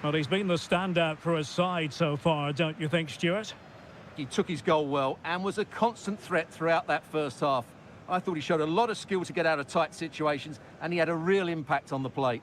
Speaker 3: Well, he's been the standout for his side so far, don't you think, Stuart?
Speaker 1: He took his goal well and was a constant threat throughout that first half. I thought he showed a lot of skill to get out of tight situations, and he had a real impact on the plate.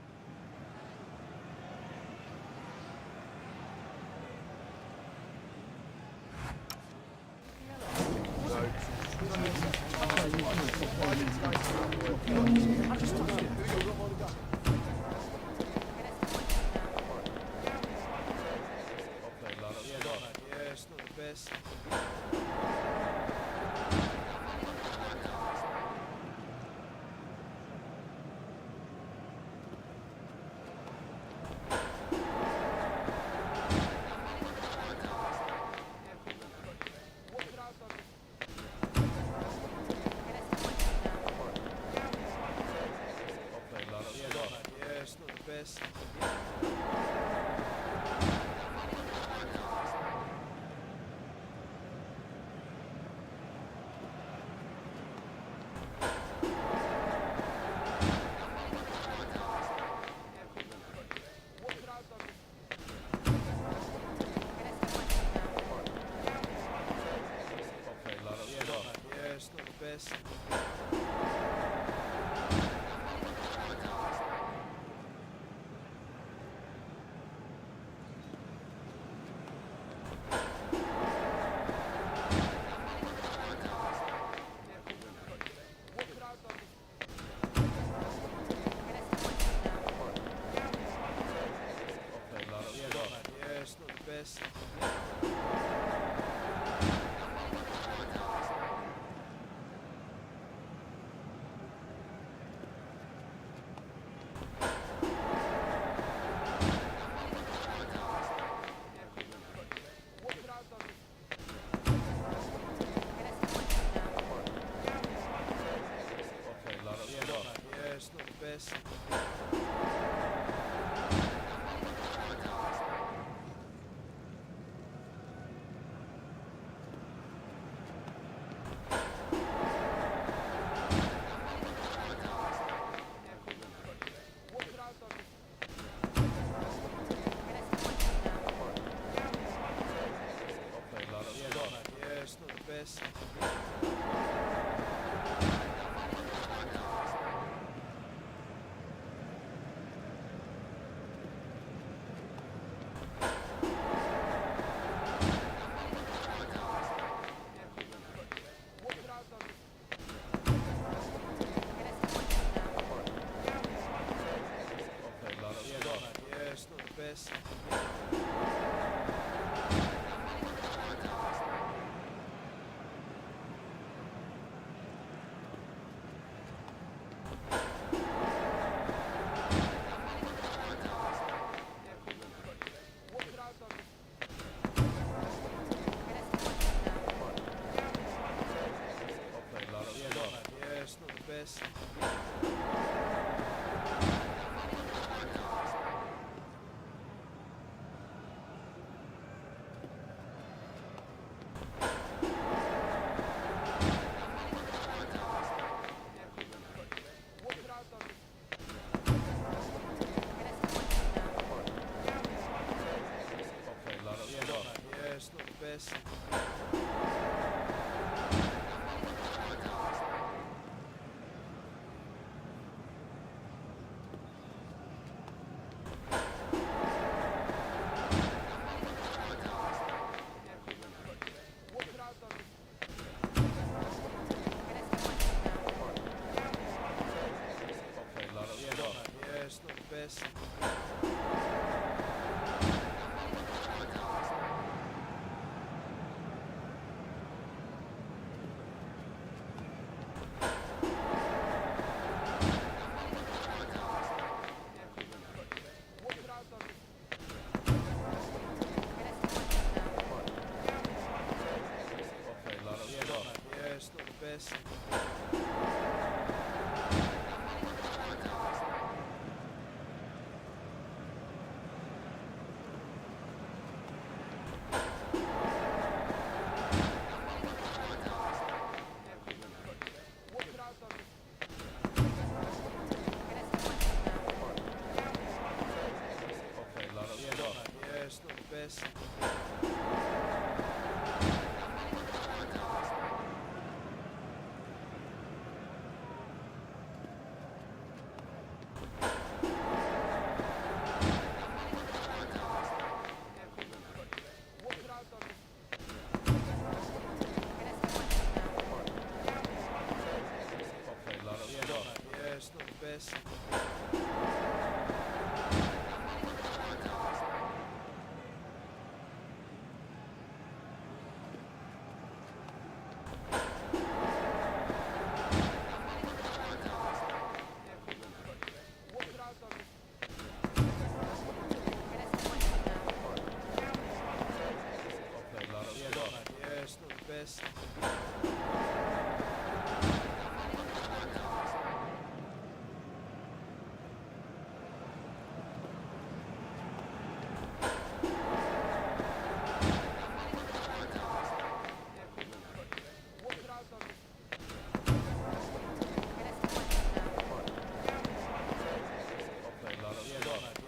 Speaker 4: best.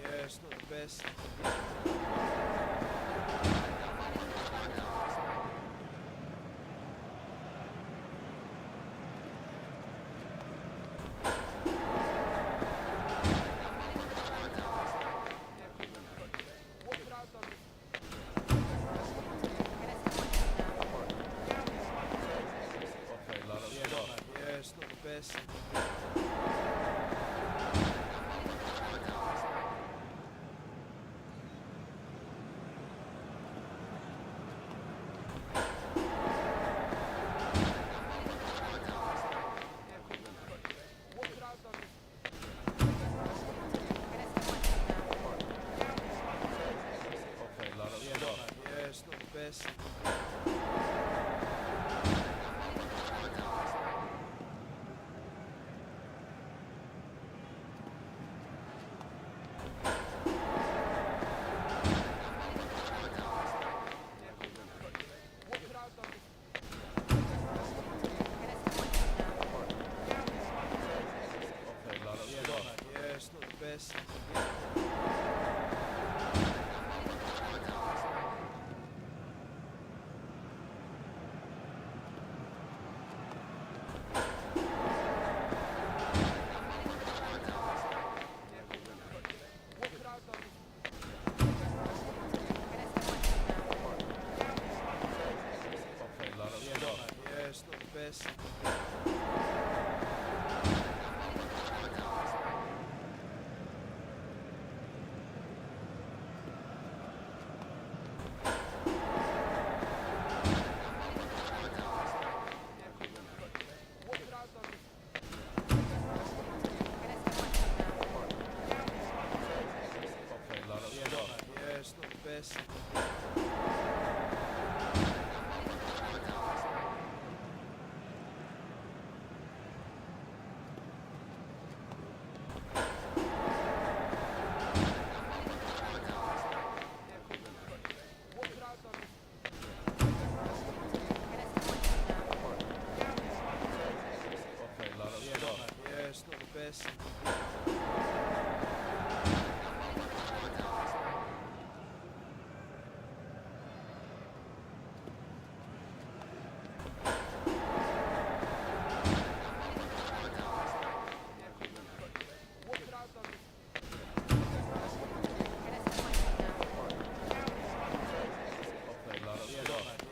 Speaker 4: Yeah, it's not the best. Yeah, it's not the best. Yeah, it's not the best. Yeah, it's not the best. Yeah, it's not the best. Yeah, it's not the best. Yeah, it's not the best.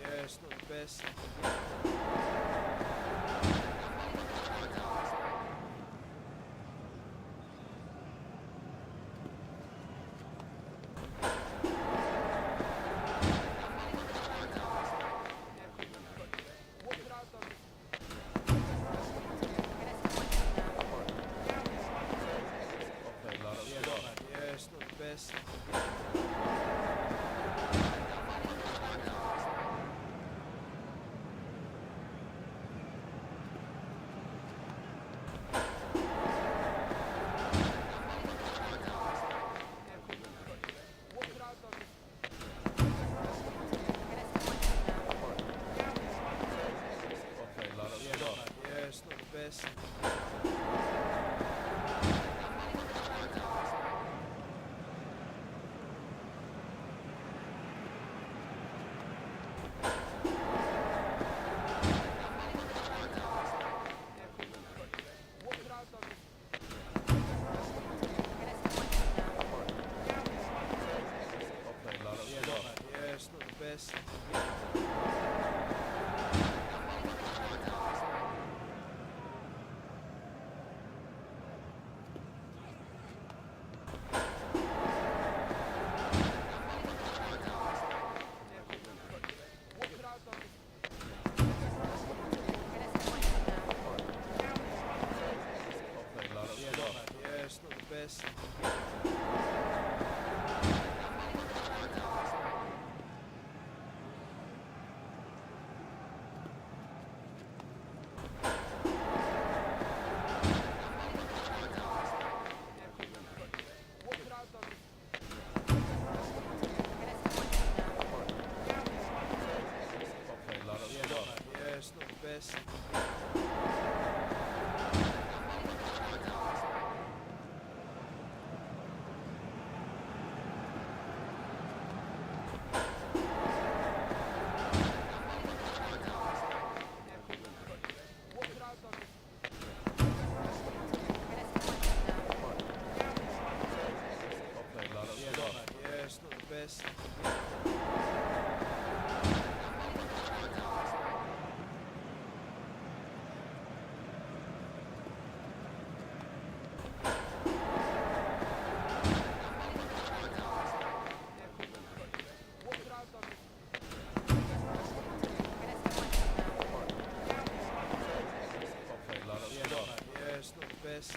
Speaker 4: Yeah, it's not the best. Yeah, it's not the best. best. Yeah, it's not the best. Yeah, it's not the best.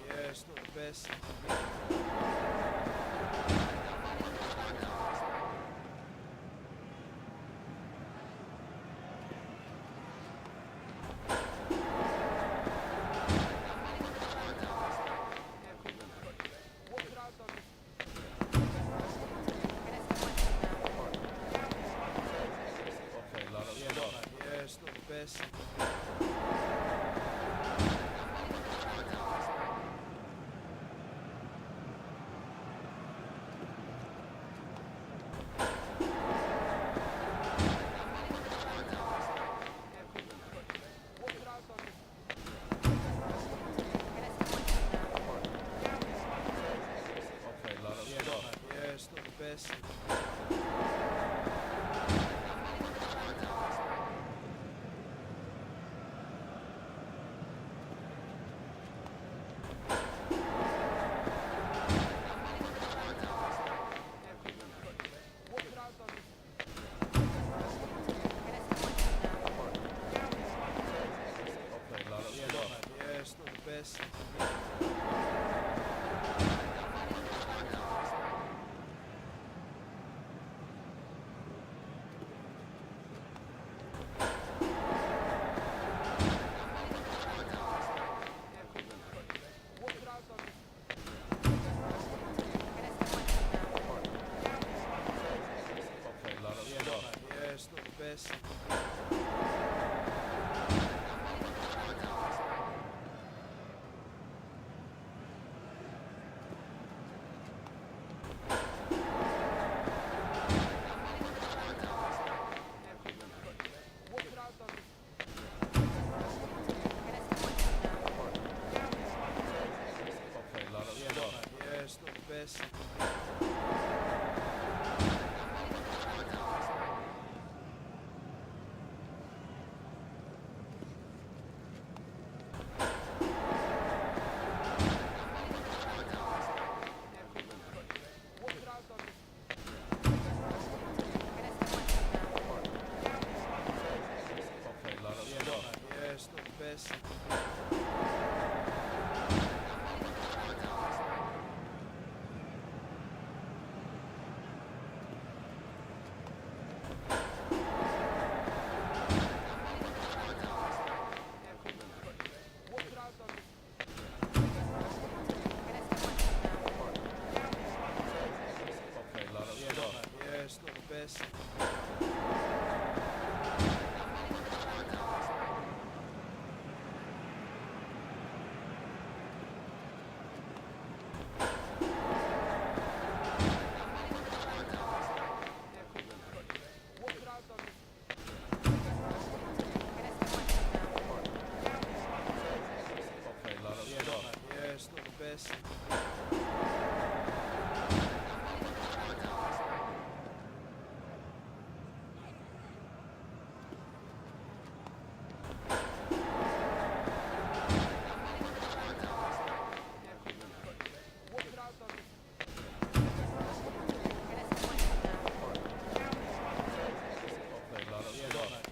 Speaker 4: Yeah, it's not the best. Yeah, it's not the best. Yeah, it's not the best. Yeah, it's not the best. Yeah, it's not the best. Yeah, it's not the best. Yeah, it's not the best. Yeah, it's not the best. Yeah, it's not the best.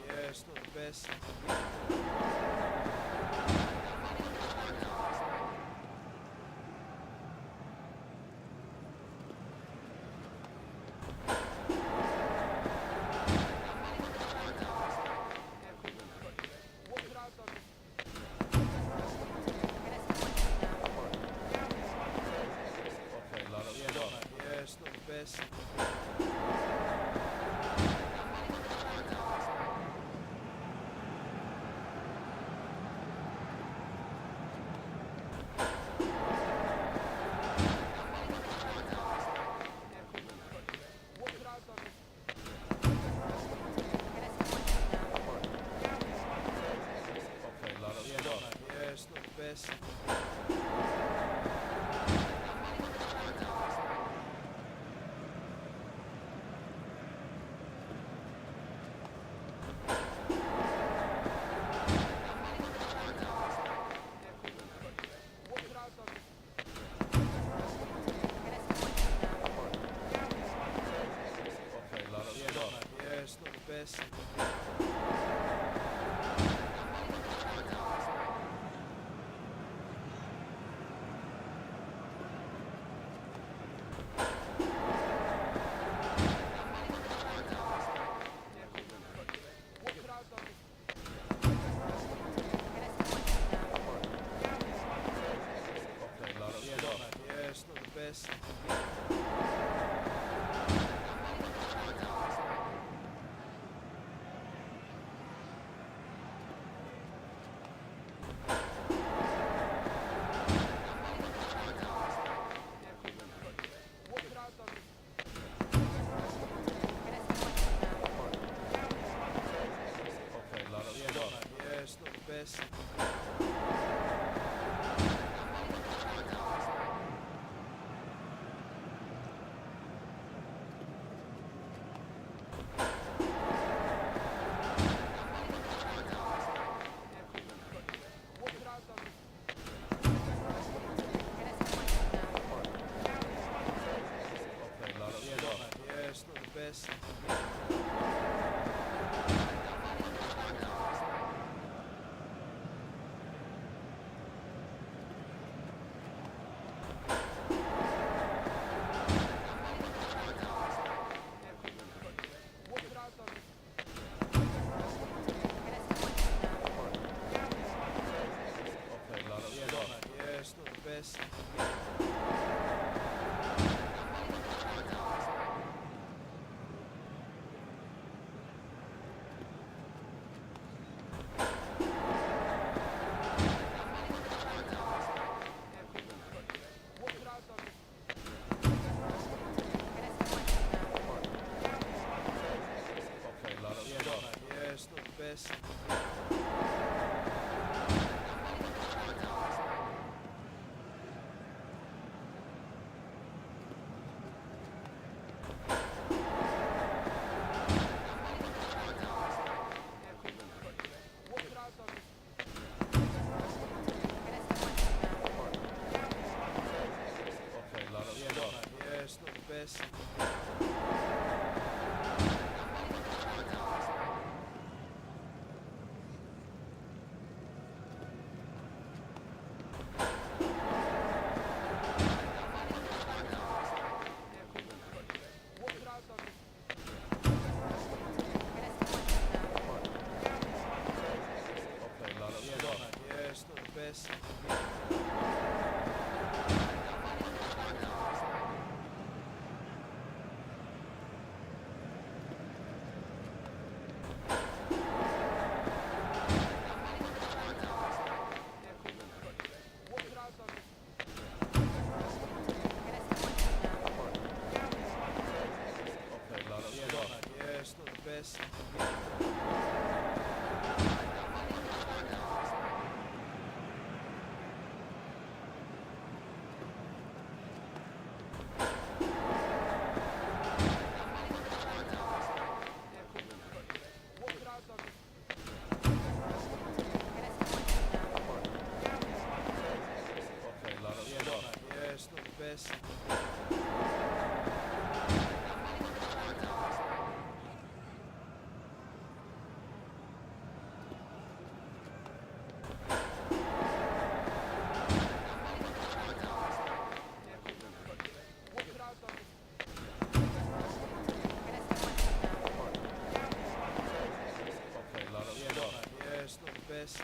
Speaker 4: Yeah, it's not the best. best. Yeah, it's not the best. Yeah, it's not the best. Yeah, it's not the best. Yeah, it's not the best. Yeah, it's not the best. Yeah, it's not the best. Yeah, it's not the best. Yeah, it's not the best. Yeah, it's not the best. Yeah, it's not the best. Yeah, it's not the best. Yeah, it's not the best.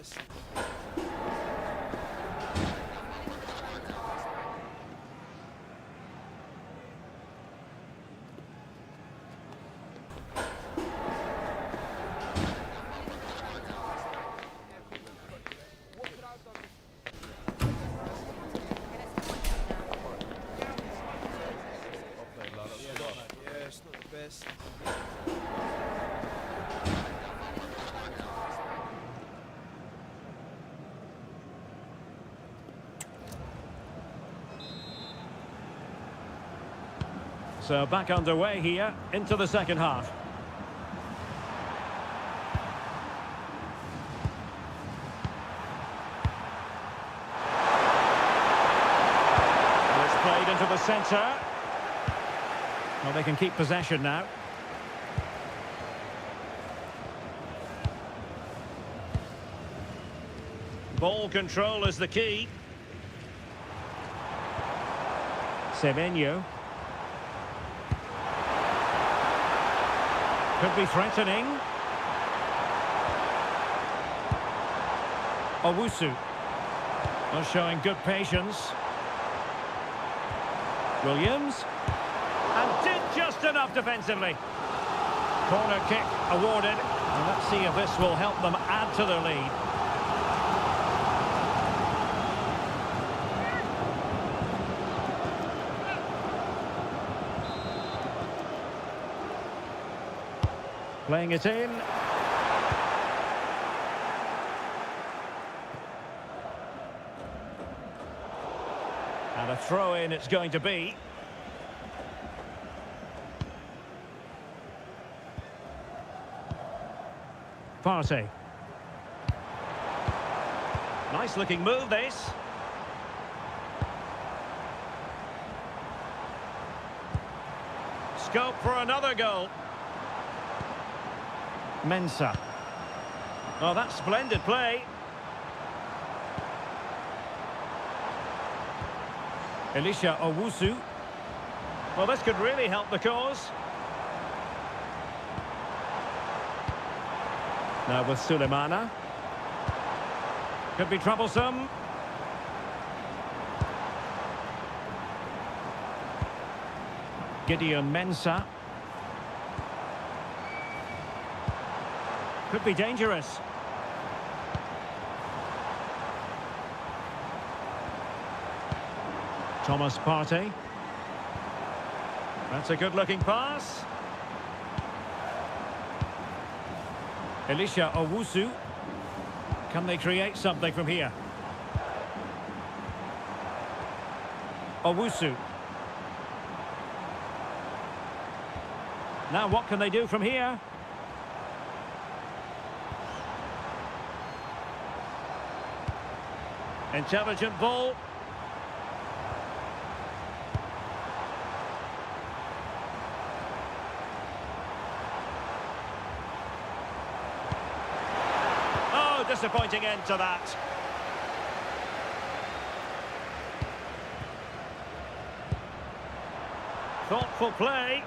Speaker 4: best. Yeah, it's not the best.
Speaker 3: So back underway here into the second half. And it's played into the centre. Well, they can keep possession now.
Speaker 2: Ball control is the key.
Speaker 3: Semenyo. Could be threatening. Owusu. Well, showing good patience. Williams. And did just enough defensively. Corner kick awarded. And let's see if this will help them add to their lead. Playing it in. And a throw-in it's going to be. Partey. Nice looking move this. Scope for another goal. Mensah. Oh, that's splendid play. Elisha Owusu. Well, this could really help the cause. Now with Sulemana. Could be troublesome. Gideon Mensah. Could be dangerous. Thomas Partey. That's a good-looking pass. Elisha Owusu. Can they create something from here? Owusu. Now what can they do from here? Intelligent ball. Oh, disappointing end to that. Thoughtful play.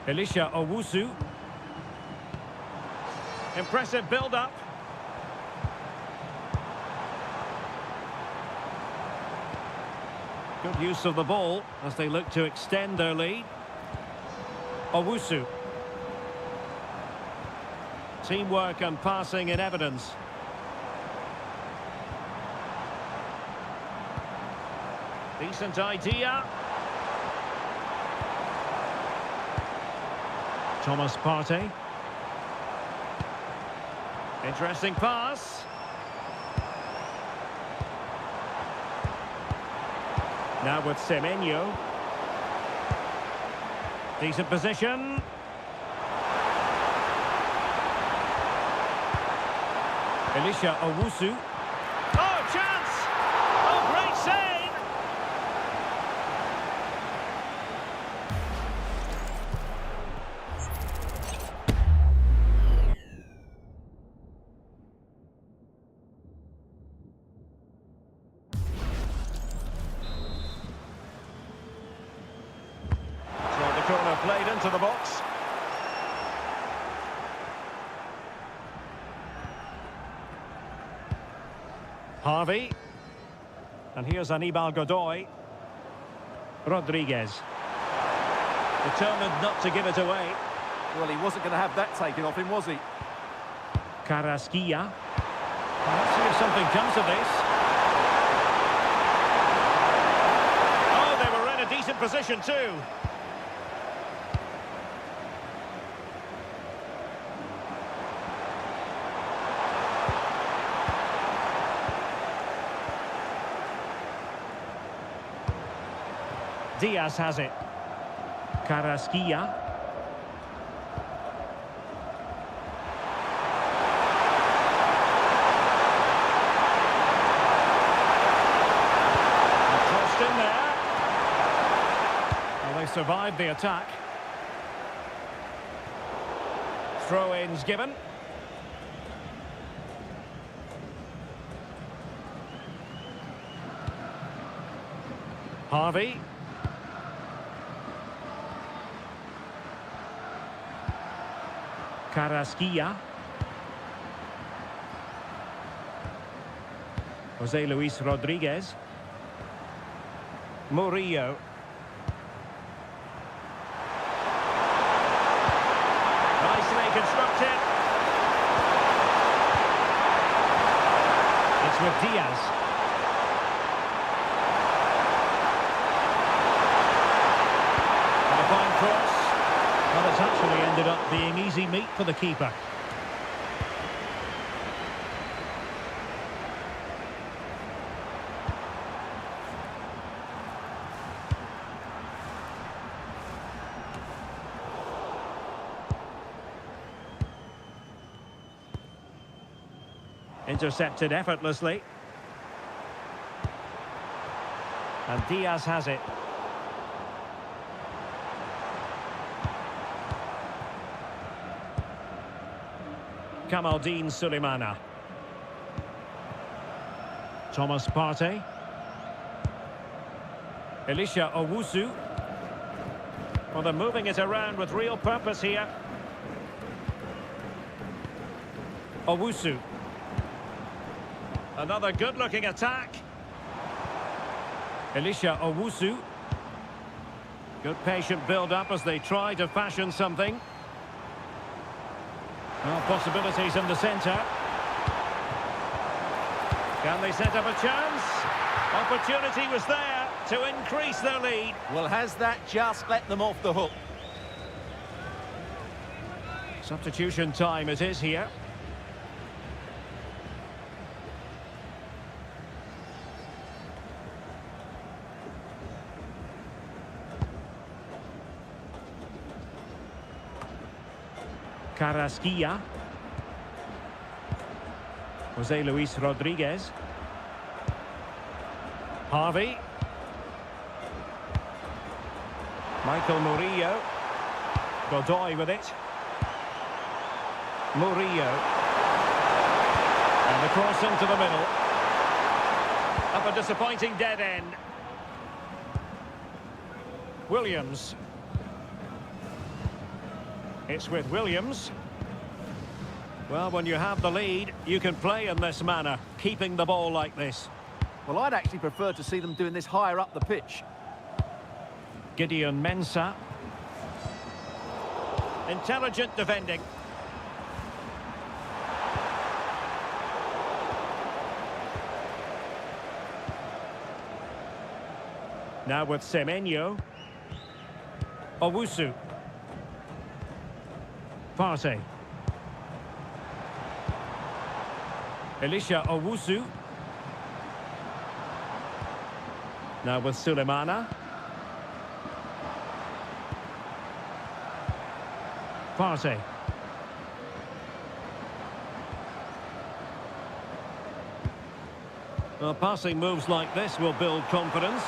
Speaker 3: Elisha Owusu. Impressive build-up. Good use of the ball as they look to extend their lead. Owusu. Teamwork and passing in evidence. Decent idea. Thomas Partey. Interesting pass. Now with Semenyo. Decent position. Elisha Owusu. Oh, chance! Oh, great save!
Speaker 2: into the box. Harvey. And here's Anibal Godoy. Rodriguez. Determined not to give it away.
Speaker 1: Well, he wasn't going to have that taken off him, was he?
Speaker 2: Carrasquilla. Let's see if something comes of this. Oh, they were in a decent position too. Diaz has it. Carrasquilla. Crossed in there. Well, they survived the attack. Throw-ins given. Harvey. Carrasquilla. Jose Luis Rodriguez. Murillo. Nicely constructed. It's with Diaz. And a fine cross. Well, it's actually ended up being easy meat for the keeper. Intercepted effortlessly. And Diaz has it. Kamaldeen Sulemana. Thomas Partey. Elisha Owusu. Well, they're moving it around with real purpose here. Owusu. Another good-looking attack. Elisha Owusu. Good patient build-up as they try to fashion something. Well, possibilities in the centre. Can they set up a chance? Opportunity was there to increase their lead.
Speaker 1: Well, has that just let them off the hook?
Speaker 2: Substitution time it is here. Carrasquilla. Jose Luis Rodriguez. Harvey. Michael Murillo. Godoy with it. Murillo. And the cross into the middle. Up a disappointing dead end. Williams. It's with Williams. Well, when you have the lead, you can play in this manner, keeping the ball like this.
Speaker 1: Well, I'd actually prefer to see them doing this higher up the pitch.
Speaker 2: Gideon Mensah. Intelligent defending. Now with Semenyo. Owusu. Partey. Elisha Owusu. Now with Sulemana. Partey. Well, passing moves like this will build confidence.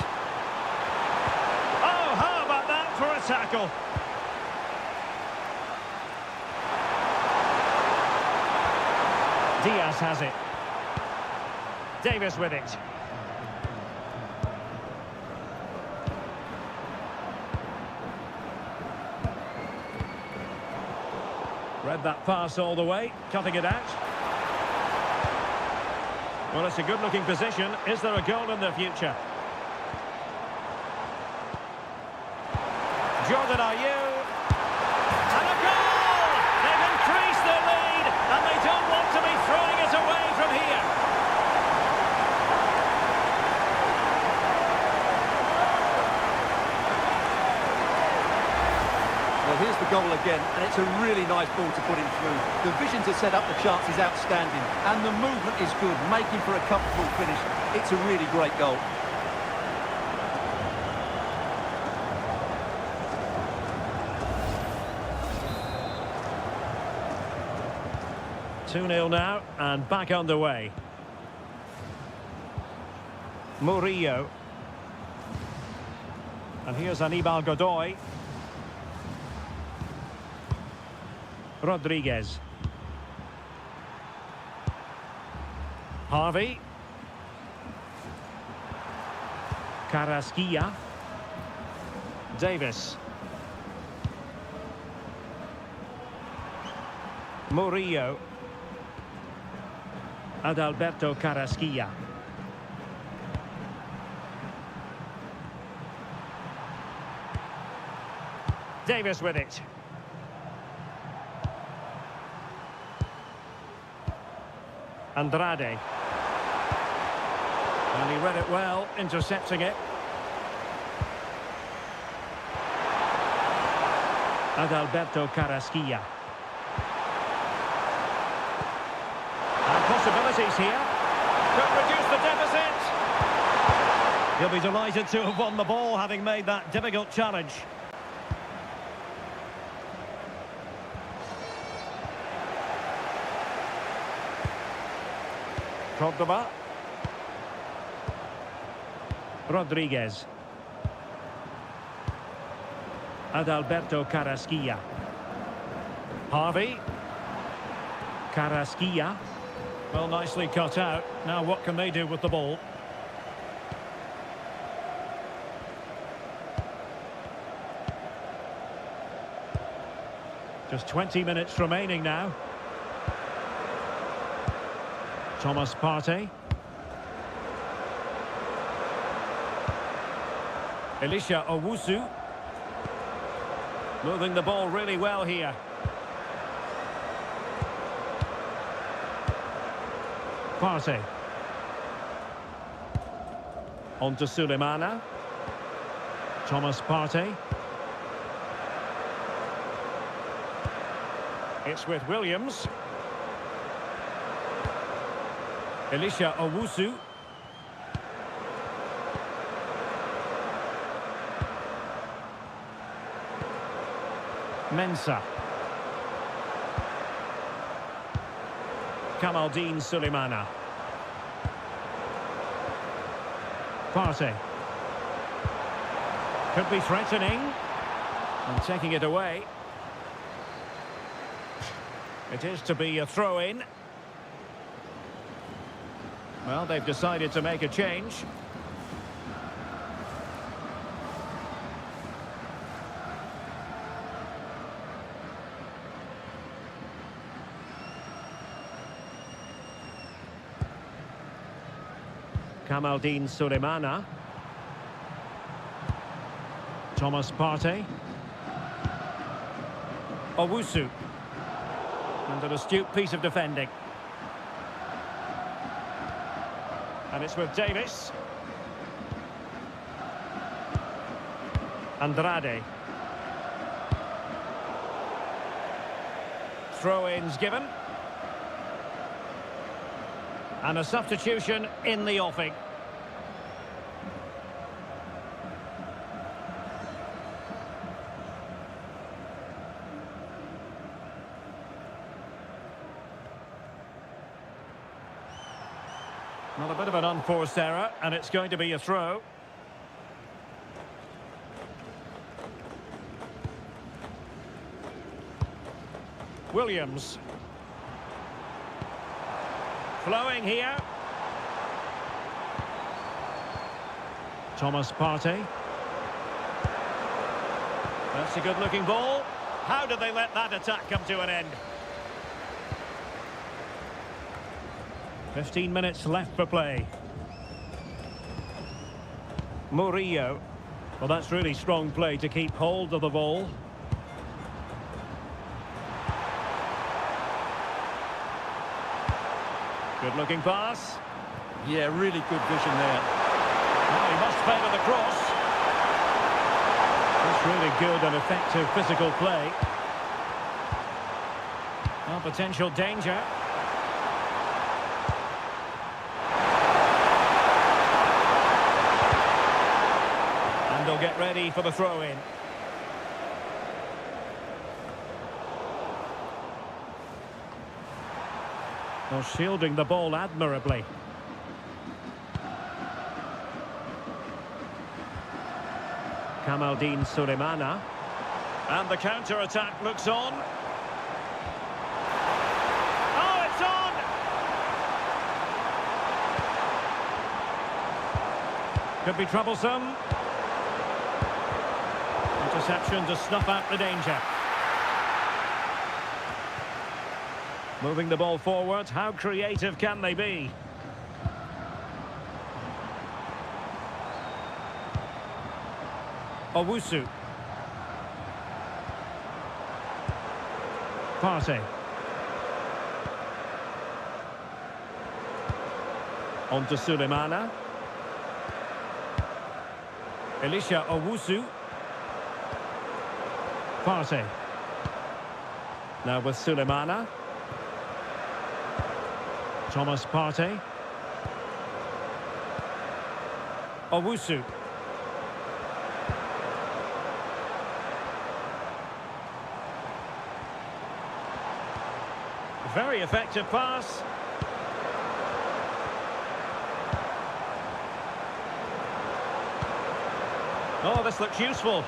Speaker 2: Oh, how about that for a tackle? Diaz has it. Davis with it.
Speaker 3: Read that pass all the way, cutting it out. Well, it's a good-looking position. Is there a goal in the future? Jordan, are you? And a goal! They've increased their lead, and they don't want to be throwing it away from here.
Speaker 1: Well, here's the goal again, and it's a really nice ball to put him through. The vision to set up the chance is outstanding, and the movement is good, making for a comfortable finish. It's a really great goal.
Speaker 3: 2-0 now, and back underway. Murillo. And here's Aníbal Godoy. Rodriguez. Harvey. Carrasquilla. Davis. Murillo. Adalberto Carrasquilla. Davis with it. Andrade. And he read it well, intercepting it. Adalberto Carrasquilla. And possibilities here. Could reduce the deficit. He'll be delighted to have won the ball, having made that difficult challenge. Cordoba. Rodriguez. Adalberto Carrasquilla. Harvey. Carrasquilla. Well, nicely cut out. Now what can they do with the ball? Just 20 minutes remaining now. Thomas Partey. Elisha Owusu. Moving the ball really well here. Partey. On to Sulemana. Thomas Partey. It's with Williams. Elisha Owusu. Mensah. Kamaldeen Sulemana. Partey. Could be threatening. And taking it away. It is to be a throw-in. Well, they've decided to make a change. Kamaldeen Sulemana. Thomas Partey. Owusu. And an astute piece of defending. And it's with Davis. Andrade. Throw-ins given. And a substitution in the offing. Well, a bit of an unforced error, and it's going to be a throw. Williams. Flowing here. Thomas Partey. That's a good-looking ball. How did they let that attack come to an end? 15 minutes left for play. Murillo. Well, that's really strong play to keep hold of the ball. Good-looking pass.
Speaker 1: Yeah, really good vision there.
Speaker 3: Well, he must favour the cross. It's really good and effective physical play. Well, potential danger. And they'll get ready for the throw-in. Well, shielding the ball admirably. Kamaldeen Sulemana.
Speaker 2: And the counter-attack looks on. Oh, it's on!
Speaker 3: Could be troublesome. Interception to snuff out the danger. Moving the ball forward, how creative can they be? Owusu. Partey. On to Sulemana. Elisha Owusu. Partey. Now with Sulemana. Thomas Partey. Owusu. Very effective pass. Oh, this looks useful.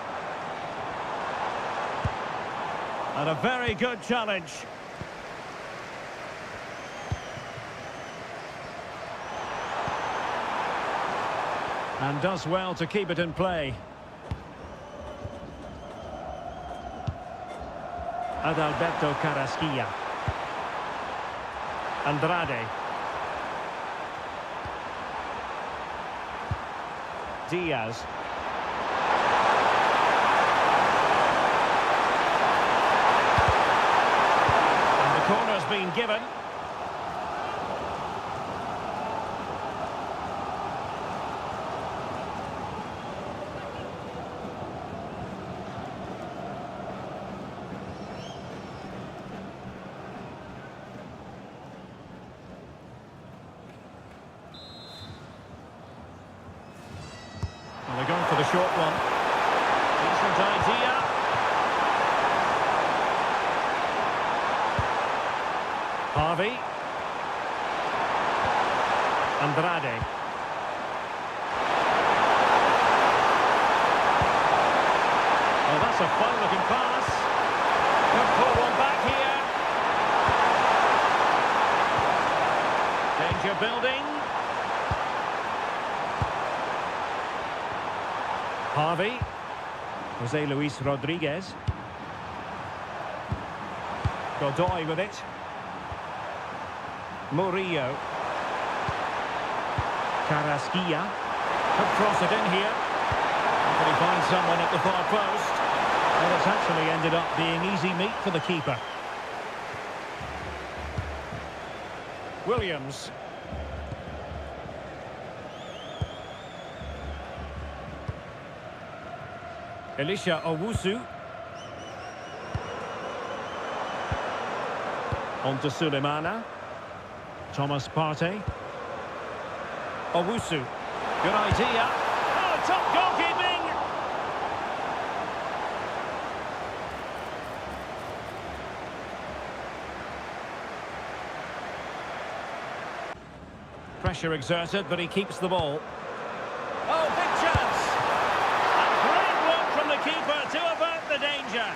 Speaker 3: And a very good challenge. And does well to keep it in play. Adalberto Carrasquilla. Andrade. Diaz. And the corner's been given. They're going for the short one. Decent idea. Harvey. Andrade. Oh, that's a fine-looking pass. Could pull one back here. Danger building. Harvey. Jose Luis Rodriguez. Godoy with it. Murillo. Carrasquilla. Could cross it in here. Can he find someone at the far post? Well, it's actually ended up being easy meat for the keeper. Williams. Elisha Owusu. On to Sulemana. Thomas Partey. Owusu. Good idea. Oh, top goalkeeping! Pressure exerted, but he keeps the ball. Oh, big chance! And great work from the keeper to avert the danger.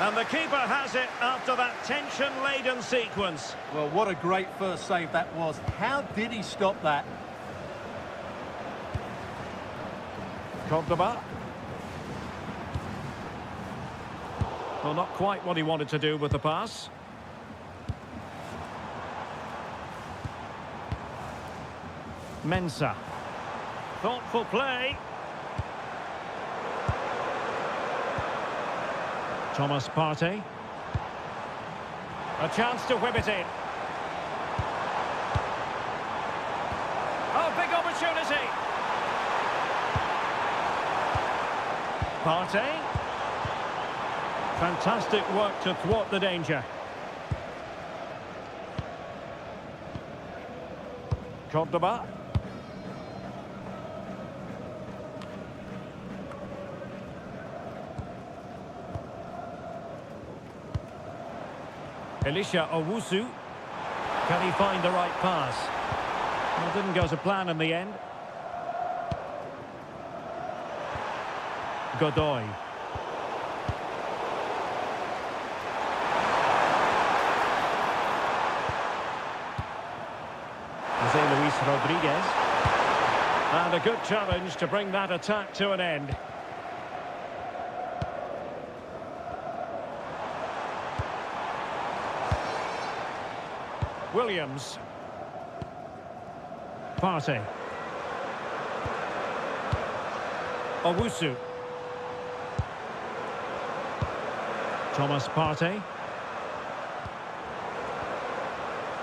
Speaker 3: And the keeper has it after that tension-laden sequence.
Speaker 1: Well, what a great first save that was. How did he stop that?
Speaker 3: Cordoba. Well, not quite what he wanted to do with the pass. Mensah. Thoughtful play. Thomas Partey. A chance to whip it in. Oh, big opportunity. Partey. Fantastic work to thwart the danger. Cordoba. Elisha Owusu. Can he find the right pass? Well, didn't go to plan in the end. Godoy. Jose Luis Rodriguez. And a good challenge to bring that attack to an end. Williams. Partey. Owusu. Thomas Partey.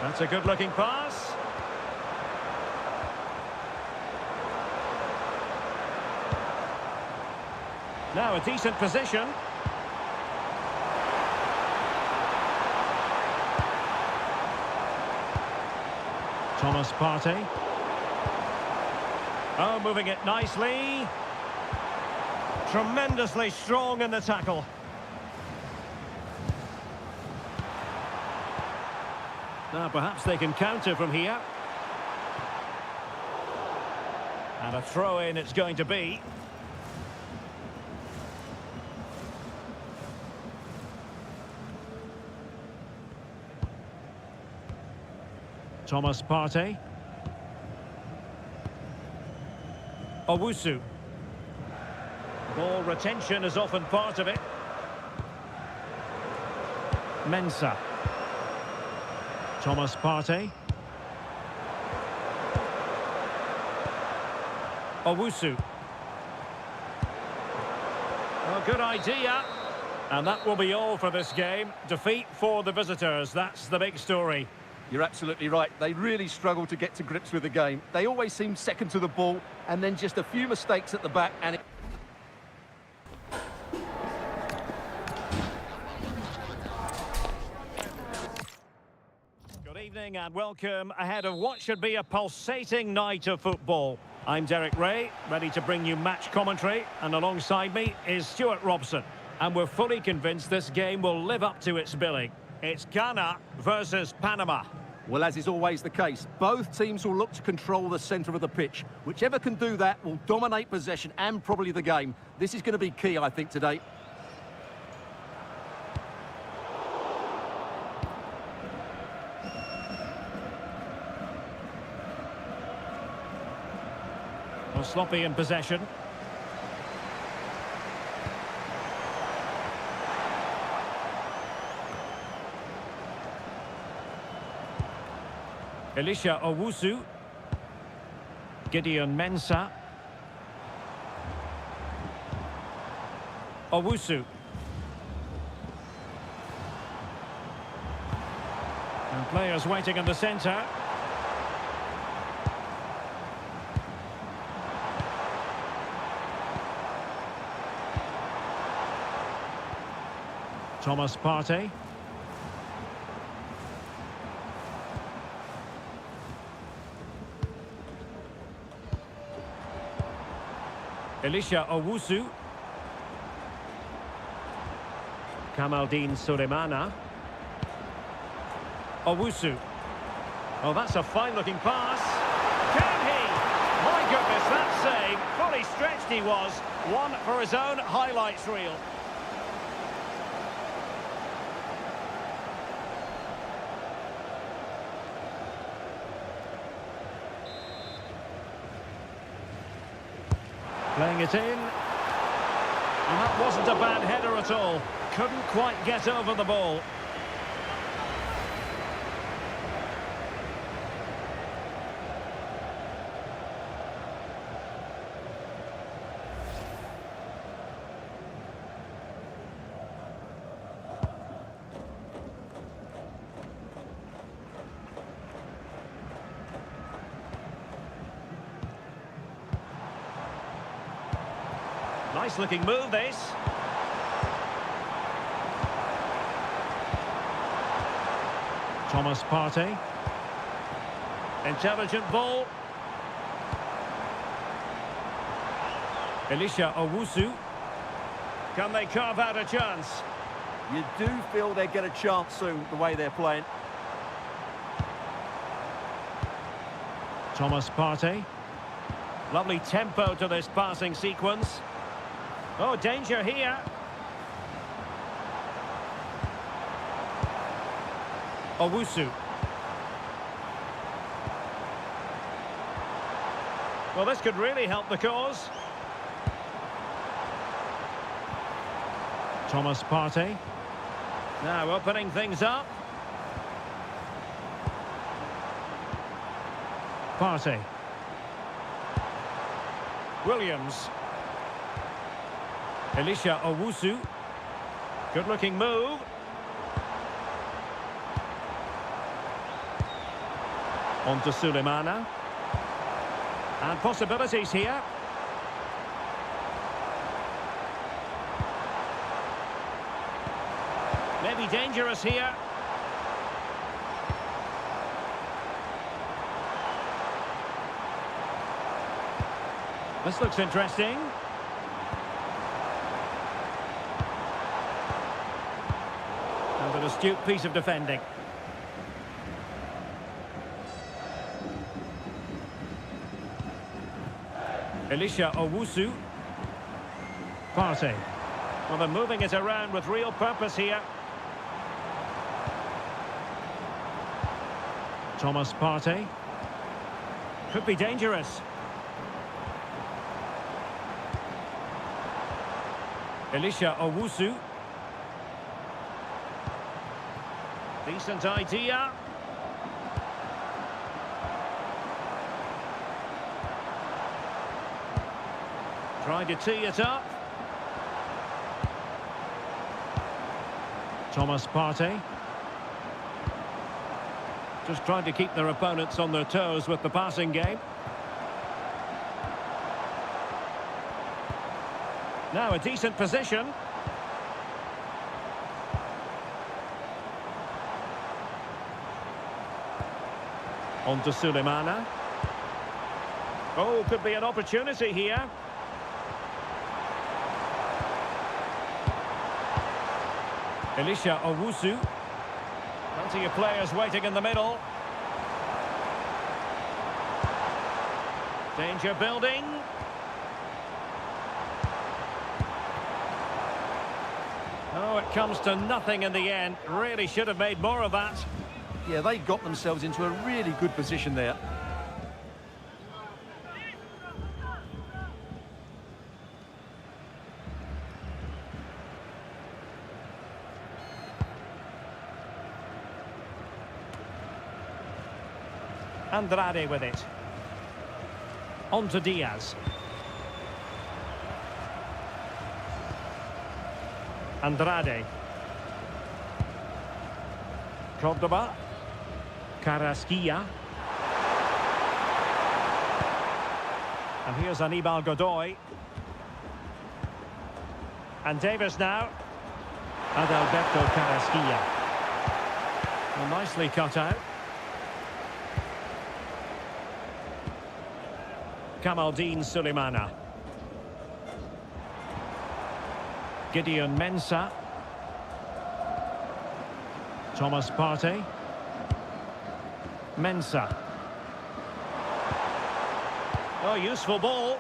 Speaker 3: That's a good-looking pass. Now a decent position. Thomas Partey. Oh, moving it nicely. Tremendously strong in the tackle. Now perhaps they can counter from here. And a throw-in it's going to be. Thomas Partey. Owusu. Ball retention is often part of it. Mensah. Thomas Partey. Owusu. Well, good idea. And that will be all for this game. Defeat for the visitors. That's the big story.
Speaker 1: You're absolutely right. They really struggle to get to grips with the game. They always seem second to the ball, and then just a few mistakes at the back, and it...
Speaker 3: Good evening and welcome ahead of what should be a pulsating night of football. I'm Derek Ray, ready to bring you match commentary, and alongside me is Stuart Robson. And we're fully convinced this game will live up to its billing. It's Ghana versus Panama.
Speaker 1: Well, as is always the case, both teams will look to control the centre of the pitch. Whichever can do that will dominate possession and probably the game. This is going to be key, I think, today.
Speaker 3: Well, sloppy in possession. Elisha Owusu. Gideon Mensah. Owusu. And players waiting in the centre. Thomas Partey. Elisha Owusu. Kamaldeen Sulemana. Owusu. Oh, that's a fine-looking pass. Can he? My goodness, that save. Fully stretched he was. One for his own highlights reel. Playing it in. And that wasn't a bad header at all. Couldn't quite get over the ball.
Speaker 2: Nice looking move, this. Thomas Partey. Intelligent ball. Elisha Owusu. Can they carve out a chance?
Speaker 1: You do feel they get a chance soon, the way they're playing.
Speaker 2: Thomas Partey. Lovely tempo to this passing sequence. Oh, danger here. Owusu. Well, this could really help the cause. Thomas Partey. Now opening things up. Partey. Williams. Elisha Owusu. Good looking move. On to Sulemana. And possibilities here. Maybe dangerous here. This looks interesting. And an astute piece of defending. Elisha Owusu. Partey. Well, they're moving it around with real purpose here. Thomas Partey. Could be dangerous. Elisha Owusu. Decent idea. Trying to tee it up. Thomas Partey. Just trying to keep their opponents on their toes with the passing game. Now a decent position. On to Sulemana. Oh, could be an opportunity here. Elisha Owusu. Plenty of players waiting in the middle. Danger building. Oh, it comes to nothing in the end. Really should have made more of that.
Speaker 1: Yeah, they got themselves into a really good position there.
Speaker 2: Andrade with it. On to Diaz. Andrade. Cordoba. Carrasquilla. And here's Aníbal Godoy. And Davis now. Adalberto Carrasquilla. Well, nicely cut out. Kamaldeen Sulemana. Gideon Mensah. Thomas Partey. Mensah. Oh, useful ball.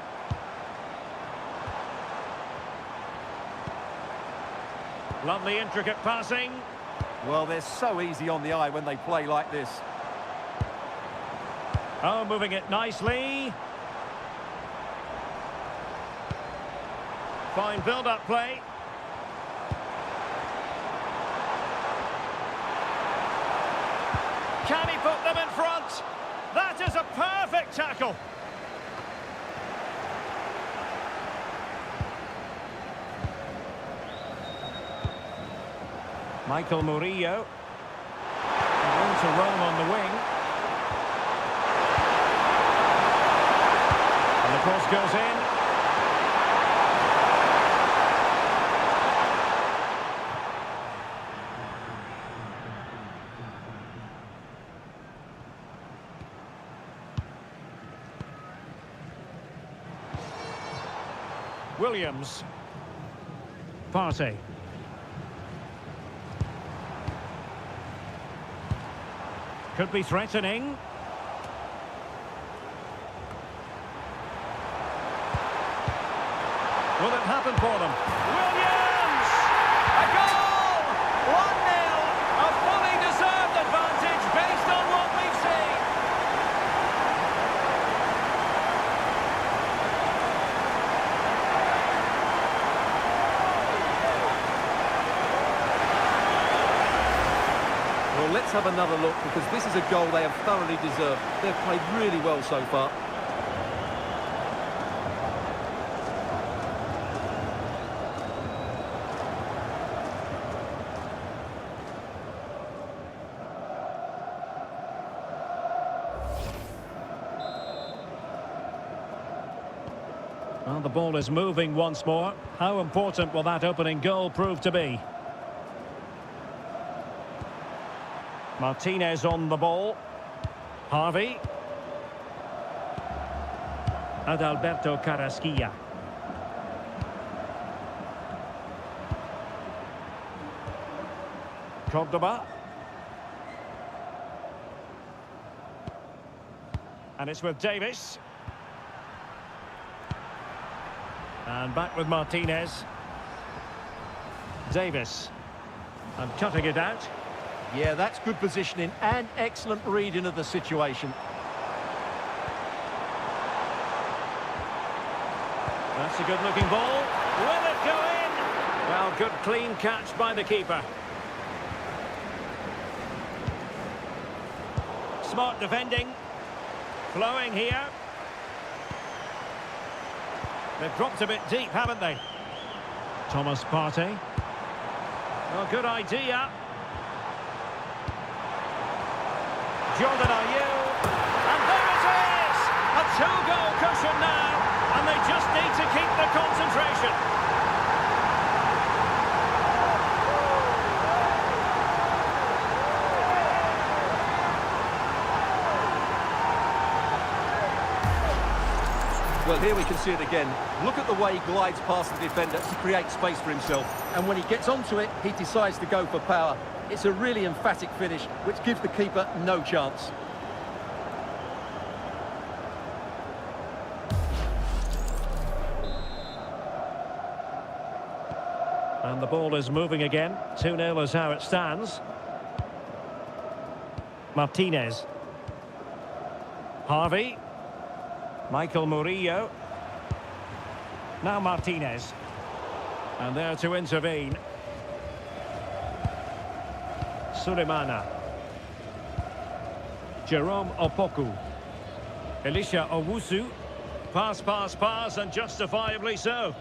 Speaker 2: Lovely intricate passing.
Speaker 1: Well, they're so easy on the eye when they play like this.
Speaker 2: Oh, moving it nicely. Fine build-up play. Can he put them in front? That is a perfect tackle. Michael Murillo. Room to roam on the wing. And the cross goes in. Williams. Partey. Could be threatening. Will it happen for them? Williams! A goal! 1-0! A fully deserved advantage based on what we've seen.
Speaker 1: Well, let's have another look, because this is a goal they have thoroughly deserved. They've played really well so far.
Speaker 2: Well, the ball is moving once more. How important will that opening goal prove to be? Martinez on the ball. Harvey. Adalberto Carrasquilla. Cordoba. And it's with Davis. And back with Martinez. Davis. And cutting it out.
Speaker 1: Yeah, that's good positioning and excellent reading of the situation.
Speaker 2: That's a good-looking ball. Will it go in? Well, good clean catch by the keeper. Smart defending. Flowing here. They've dropped a bit deep, haven't they? Thomas Partey. Well, good idea. Jordan Ayew. And there it is! A two-goal cushion now. And they just need to keep the concentration.
Speaker 1: Well, here we can see it again. Look at the way he glides past the defender to create space for himself. And when he gets onto it, he decides to go for power. It's a really emphatic finish, which gives the keeper no chance.
Speaker 2: And the ball is moving again. 2-0 is how it stands. Martinez. Harvey. Michael Murillo. Now Martinez. And there to intervene. Sulemana. Jerome Opoku. Elisha Owusu. Pass, pass, pass, and justifiably so.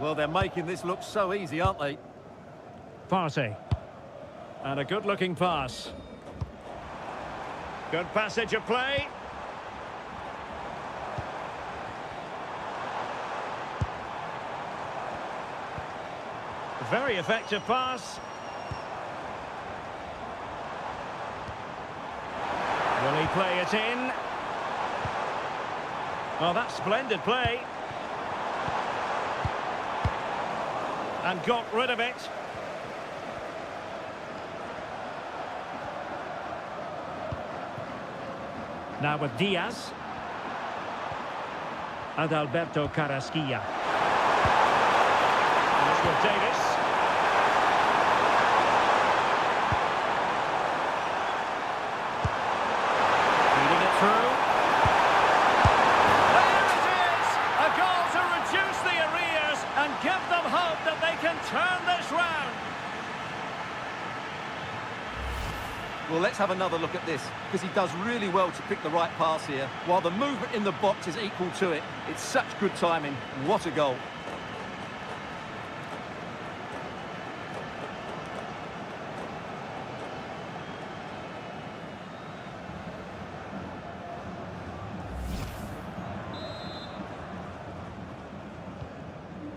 Speaker 1: Well, they're making this look so easy, aren't they?
Speaker 2: Partey. And a good-looking pass. Good passage of play. Very effective pass. Will he play it in? Oh, that's splendid play. And got rid of it. Now with Diaz. Adalberto Carrasquilla. And it's with Davis. Feeding it through. There it is! A goal to reduce the arrears and give them hope that they can turn this round.
Speaker 1: Well, let's have another look at this, because he does really well to pick the right pass here, while the movement in the box is equal to it. It's such good timing. What a goal.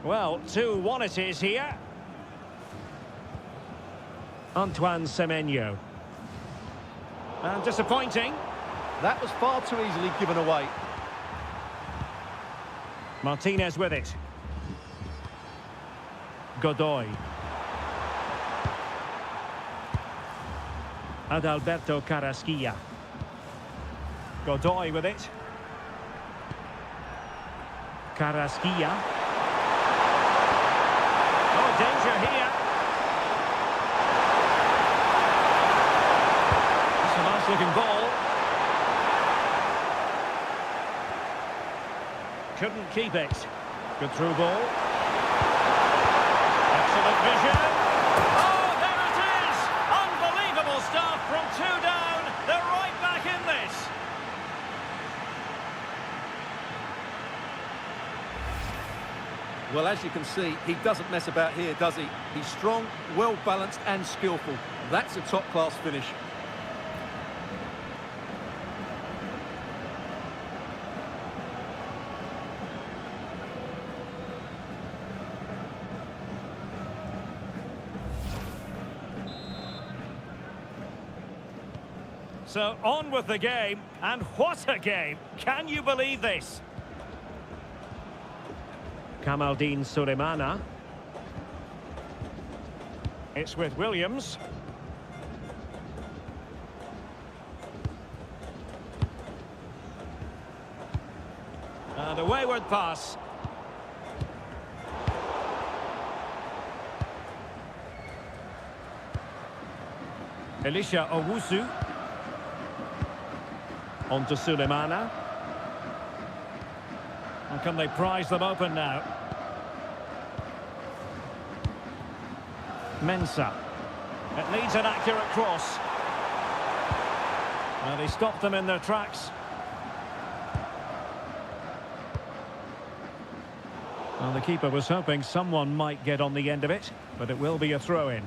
Speaker 2: Well, 2-1 it is here. Antoine Semenyo. And disappointing.
Speaker 1: That was far too easily given away.
Speaker 2: Martinez with it.
Speaker 3: Godoy. Adalberto Carrasquilla. Godoy with it. Carrasquilla. Oh, danger here. It's a nice looking ball. Couldn't keep it. Good through ball. Excellent vision. Oh, there it is! Unbelievable stuff from two down. They're right back in this.
Speaker 1: Well, as you can see, he doesn't mess about here, does he? He's strong, well-balanced and skillful. That's a top-class finish.
Speaker 3: So on with the game, and what a game! Can you believe this? Kamaldeen Sulemana. It's with Williams. And a wayward pass. Elisha Owusu. On to Sulemana. And can they prise them open now? Mensah. It needs an accurate cross. Well, they stopped them in their tracks. Well, the keeper was hoping someone might get on the end of it, but it will be a throw-in.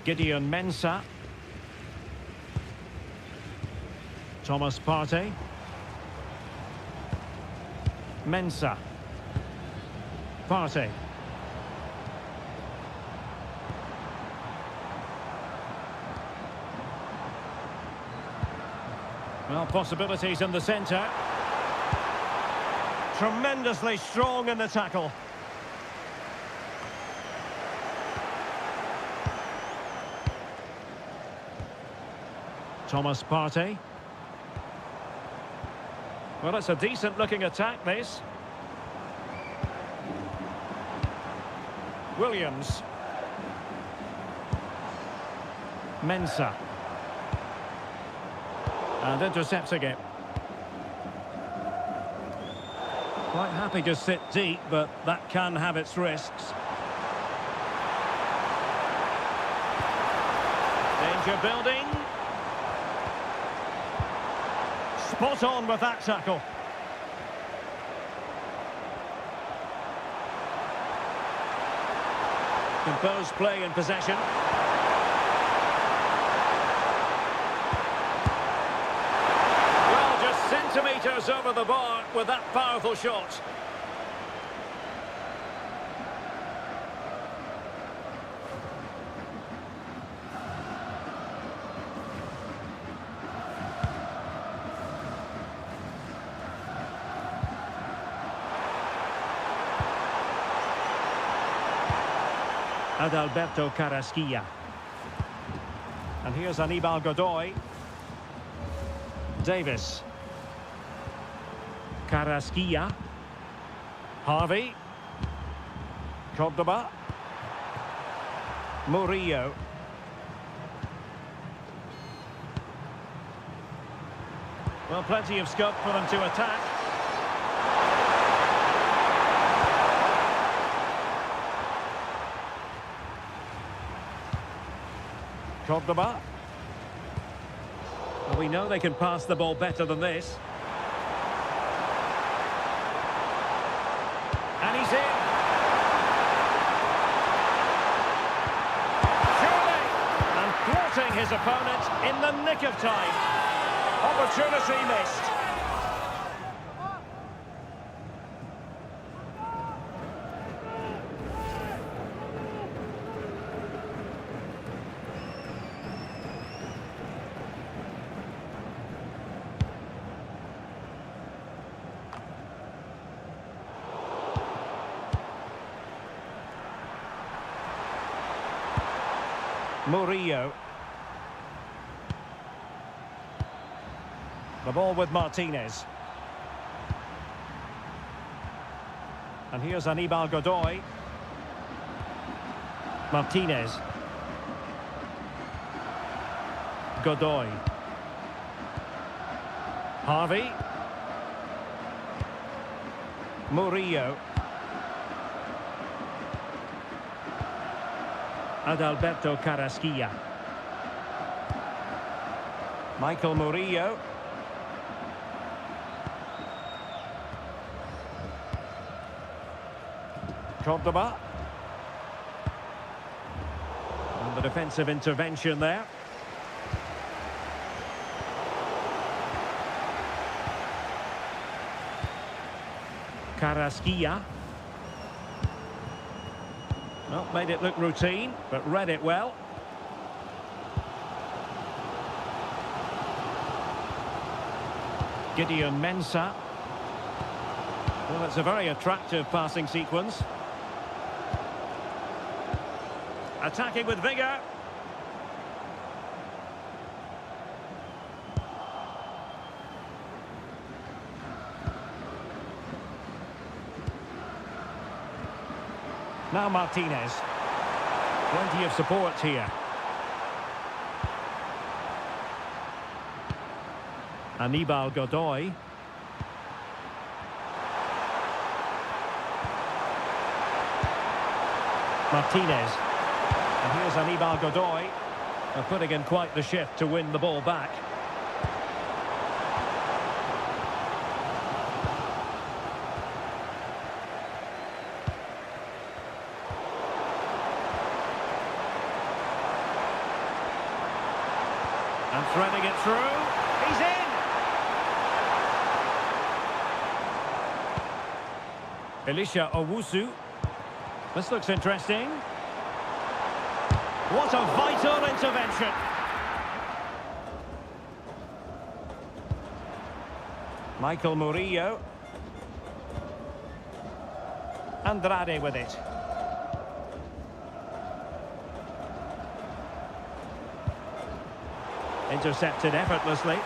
Speaker 3: Gideon Mensah. Thomas Partey. Mensah. Partey. Well, possibilities in the centre. Tremendously strong in the tackle. Thomas Partey. Well, it's a decent-looking attack, this. Williams. Mensah. And intercepting it. Quite happy to sit deep, but that can have its risks. Danger building. Spot on with that tackle. Composed play in possession. Well, just centimetres over the bar with that powerful shot. Adalberto Carrasquilla. And here's Aníbal Godoy. Davis. Carrasquilla. Harvey. Cordoba. Murillo. Well, plenty of scope for them to attack. Cordoba. Well, we know they can pass the ball better than this. And he's in. Surely. And thwarting his opponent in the nick of time. Opportunity missed.
Speaker 2: Murillo. The ball with Martinez. And here's Aníbal Godoy. Martinez. Godoy. Harvey. Murillo. Adalberto Carrasquilla. Michael Murillo. Cordoba. And the defensive intervention there. Carrasquilla. Well, made it look routine, but read it well. Gideon Mensah. Well, it's a very attractive passing sequence. Attacking with vigour. Now Martinez. Plenty of support here. Aníbal Godoy. Martinez. And here's Aníbal Godoy. They're putting in quite the shift to win the ball back. And threading it through. He's in! Elisha Owusu. This looks interesting. What a vital intervention. Michael Murillo. Andrade with it. Intercepted effortlessly.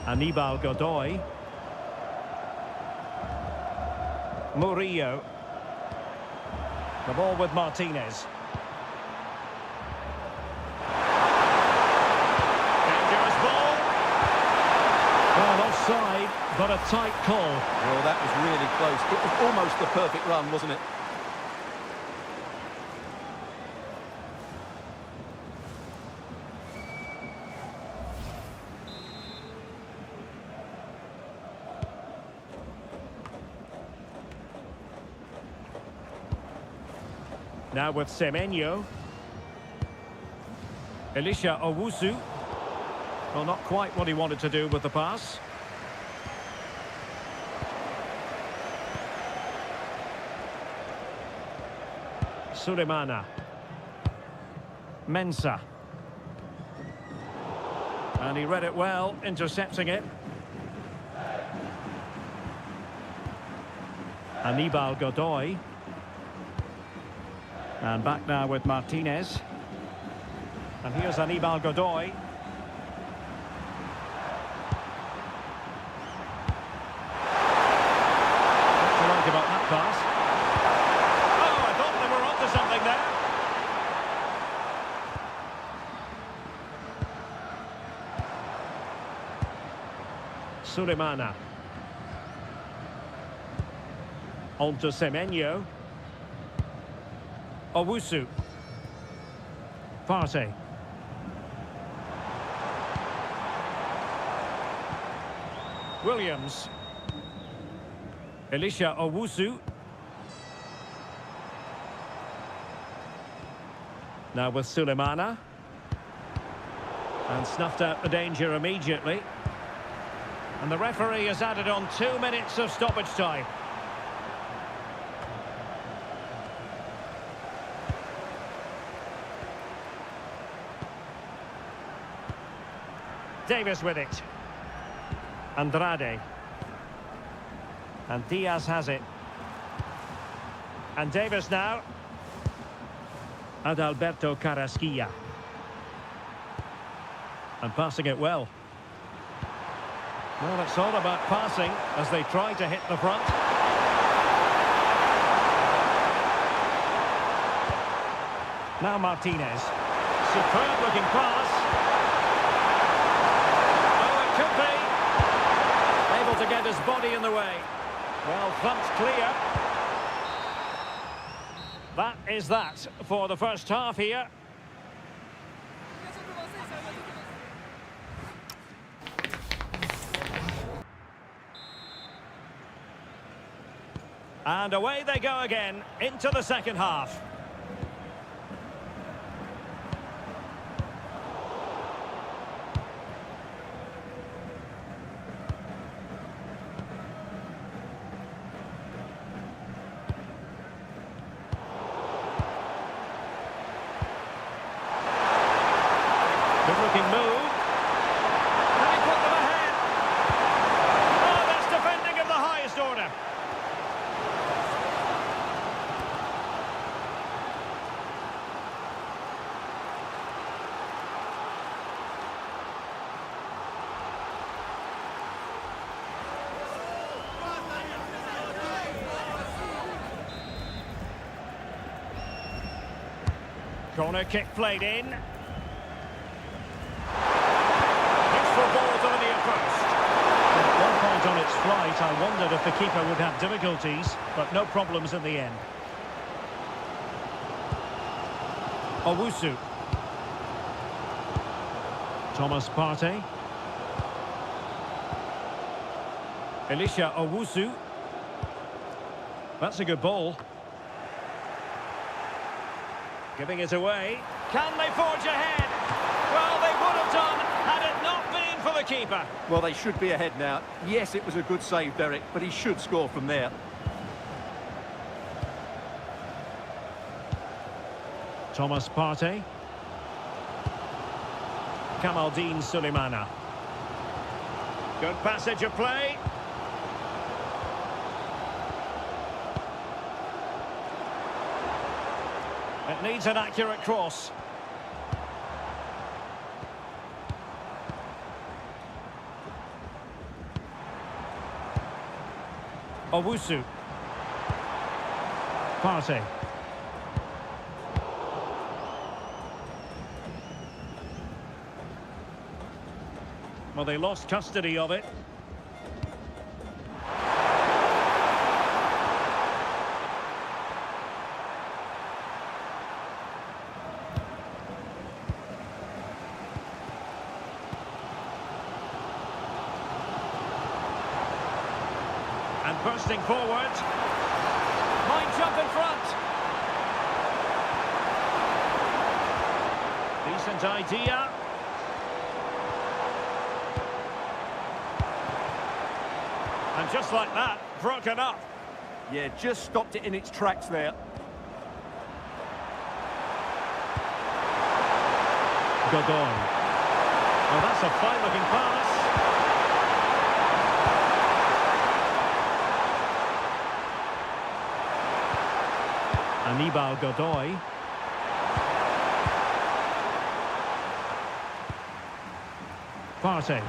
Speaker 2: Aníbal Godoy. Murillo. The ball with Martinez. Dangerous ball. Well, offside, but a tight call.
Speaker 1: Well, that was really close. It was almost the perfect run, wasn't it?
Speaker 2: Now with Semenyo. Elisha Owusu. Well, not quite what he wanted to do with the pass. Sulemana. Mensah. And he read it well, intercepting it. Aníbal Godoy. And back now with Martinez. And here's Aníbal Godoy. What do you like about that pass? Oh, I thought they were onto something there. Sulemana. On to Semenyo. Owusu. Partey. Williams. Elisha Owusu. Now with Sulemana. And snuffed out the danger immediately. And the referee has added on 2 minutes of stoppage time. Davis with it. Andrade.
Speaker 3: And Diaz has it. And Davis now. Adalberto Carrasquilla. And passing it well. Well, it's all about passing as they try to hit the front. Now Martinez. Superb looking pass. Oh, it could be. Able to get his body in the way. Well, front's clear. That is that for the first half here. And away they go again into the second half. Good-looking move. Can he put them ahead? Oh, that's defending of the highest order. Corner kick played in. Balls over the approach. At one point on its flight, I wondered if the keeper would have difficulties, but no problems in the end. Owusu. Thomas Partey. Elisha Owusu. That's a good ball. Giving it away. Can they forge ahead? Well, they would have done had it not been for the keeper.
Speaker 1: Well, they should be ahead now. Yes, it was a good save, Derek, but he should score from there.
Speaker 3: Thomas Partey. Kamaldeen Sulemana. Good passage of play. It needs an accurate cross. Owusu. Partey. Well, they lost custody of it. And bursting forward. Might jump in front. Decent idea. And just like that, broken up.
Speaker 1: Yeah, just stopped it in its tracks there.
Speaker 3: Godoy. Well, that's a fine-looking pass. Anibal Godoy. Partey.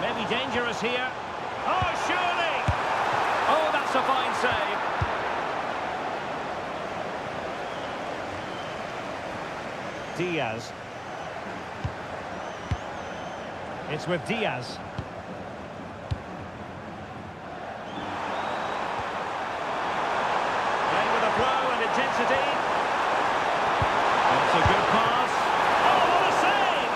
Speaker 3: Maybe dangerous here. Oh, surely! Oh, that's a fine save. Diaz. It's with Diaz. Playing with a flow and intensity. That's a good pass. Oh, what a save!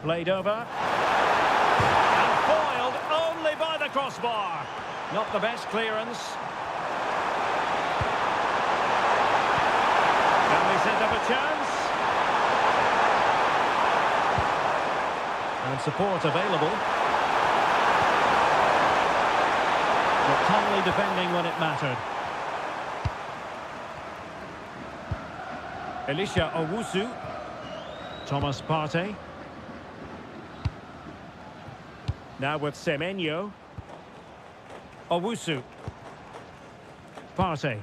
Speaker 2: Played over. And foiled only by the crossbar. Not the best clearance. Can they set up a chance? And support available. But timely defending when it mattered. Elisha Owusu. Thomas Partey. Now with Semenyo. Owusu. Partey.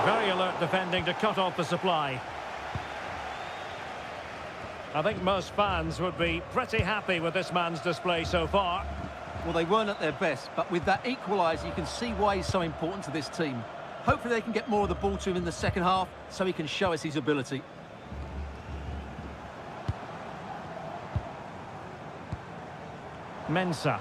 Speaker 2: Very alert defending to cut off the supply. I think most fans would be pretty happy with this man's display so far.
Speaker 1: Well, they weren't at their best, but with that equaliser, you can see why he's so important to this team. Hopefully they can get more of the ball to him in the second half, so he can show us his ability.
Speaker 2: Mensah.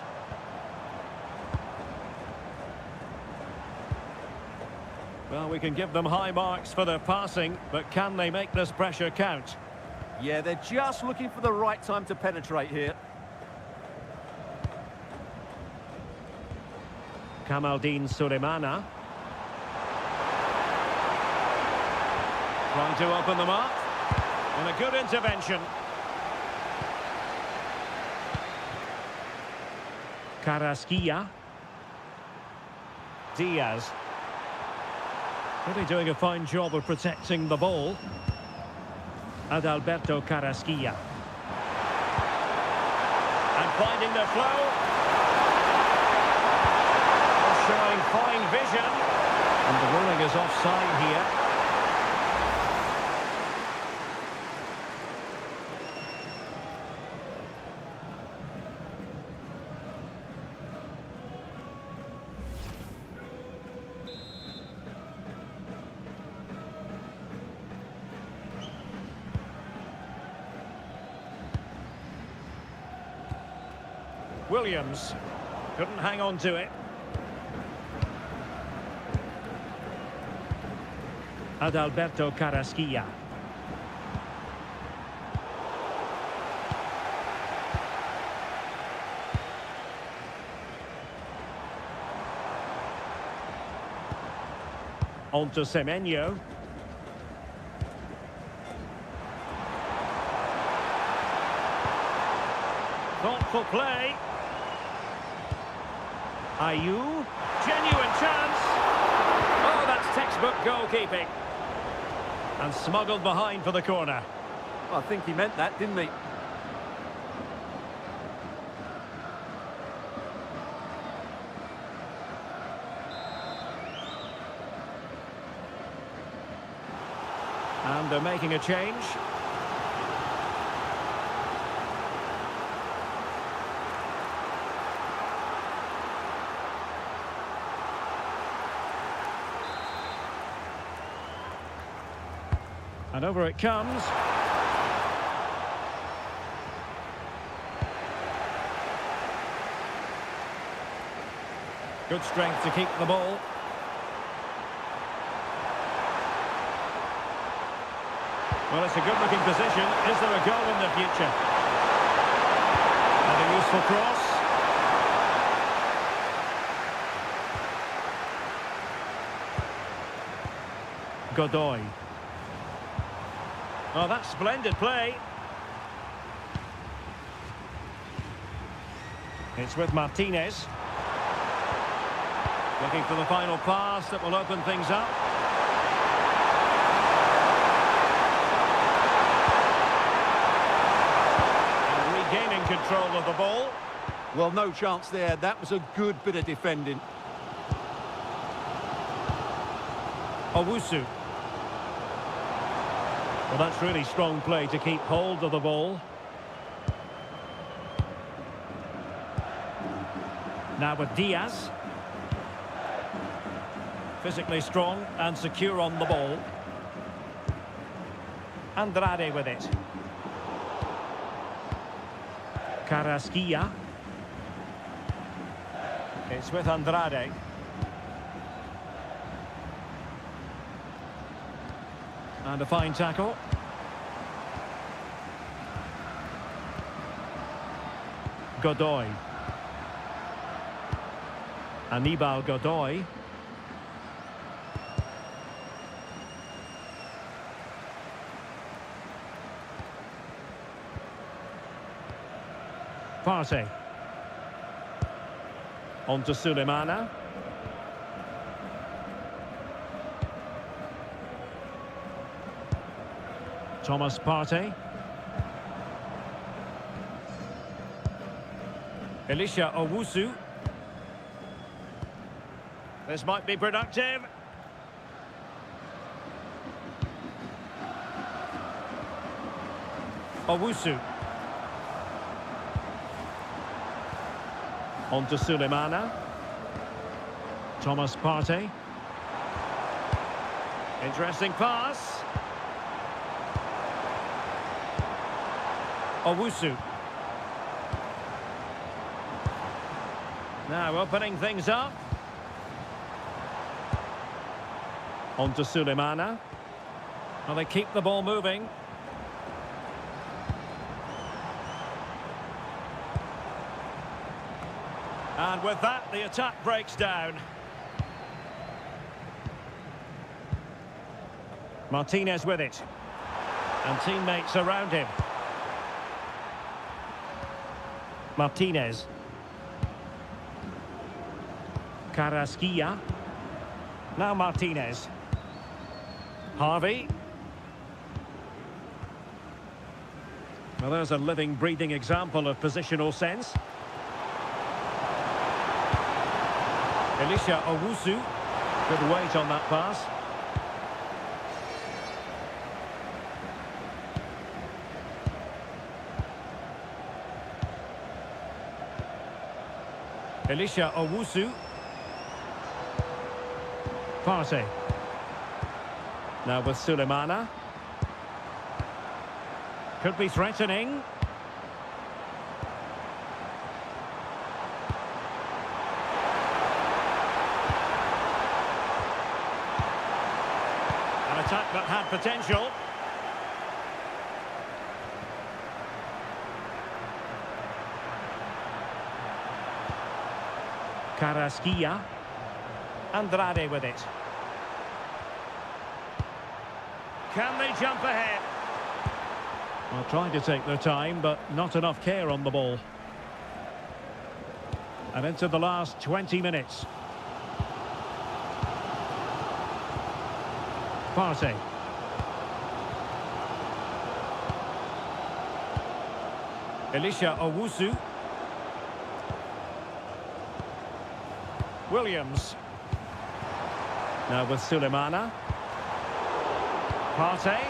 Speaker 2: Well, we can give them high marks for their passing, but can they make this pressure count?
Speaker 1: Yeah, they're just looking for the right time to penetrate here.
Speaker 2: Kamaldeen Sulemana. Trying to open them up. And a good intervention. Carrasquilla. Diaz. Really doing a fine job of protecting the ball. Adalberto Carrasquilla. And finding the flow. Showing fine vision. And the ruling is offside here. Williams couldn't hang on to it. Adalberto Carrasquilla. On to Semenyo. Thoughtful play. Ayew, genuine chance. Oh, that's textbook goalkeeping. And smuggled behind for the corner.
Speaker 1: I think he meant that, didn't he?
Speaker 2: And they're making a change. And over it comes. Good strength to keep the ball. Well, it's a good-looking position. Is there a goal in the future? And a useful cross. Godoy. Oh, that's splendid play. It's with Martinez. Looking for the final pass that will open things up. And regaining control of the ball.
Speaker 1: Well, no chance there. That was a good bit of defending.
Speaker 2: Owusu. Well, that's really strong play to keep hold of the ball. Now with Diaz. Physically strong and secure on the ball. Andrade with it. Carrasquilla. It's with Andrade. And a fine tackle. Godoy. Anibal Godoy. Partey. On to Sulemana. Thomas Partey. Elisha Owusu. This might be productive. Owusu. On to Sulemana. Thomas Partey. Interesting pass. Owusu. Now opening things up. On to Sulemana. Well, they keep the ball moving. And with that, the attack breaks down. Martinez with it. And teammates around him. Martinez. Carrasquilla. Now Martinez. Harvey. Well, there's a living, breathing example of positional sense. Elisha Owusu. Good weight on that pass. Elisha Owusu. Partey. Now with Sulemana. Could be threatening. An attack that had potential. Carrasquilla. Andrade with it. Can they jump ahead? Well, trying to take their time, but not enough care on the ball. And into the last 20 minutes. Partey. Elisha Owusu. Williams. Now with Sulemana. Partey.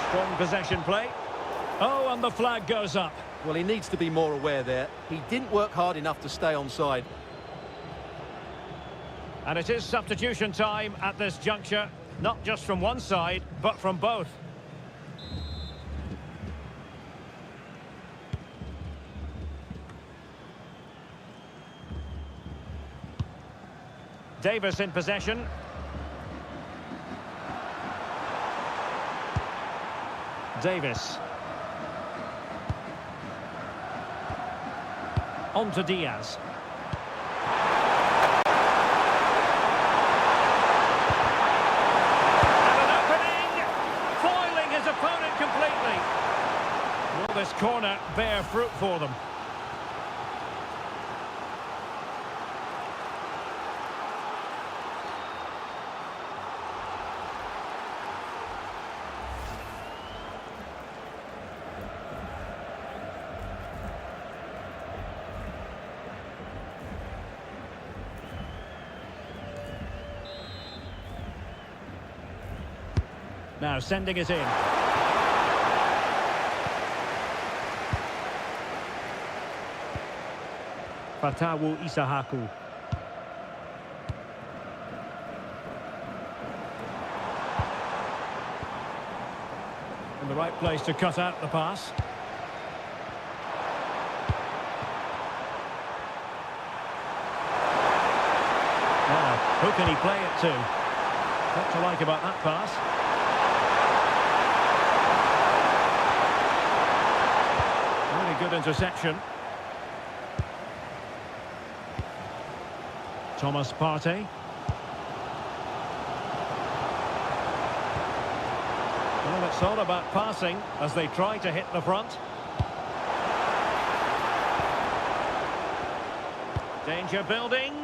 Speaker 2: Strong possession play. Oh, and the flag goes up.
Speaker 1: Well, he needs to be more aware there. He didn't work hard enough to stay onside.
Speaker 2: And it is substitution time at this juncture. Not just from one side, but from both. Davis in possession. Davis. On to Diaz. And an opening! Foiling his opponent completely. Will this corner bear fruit for them? Now sending it in. Fatawu Isahaku. In the right place to cut out the pass. Now, who can he play it to? What to like about that pass? good interception. Thomas Partey. Well, it's all about passing as they try to hit the front. Danger building.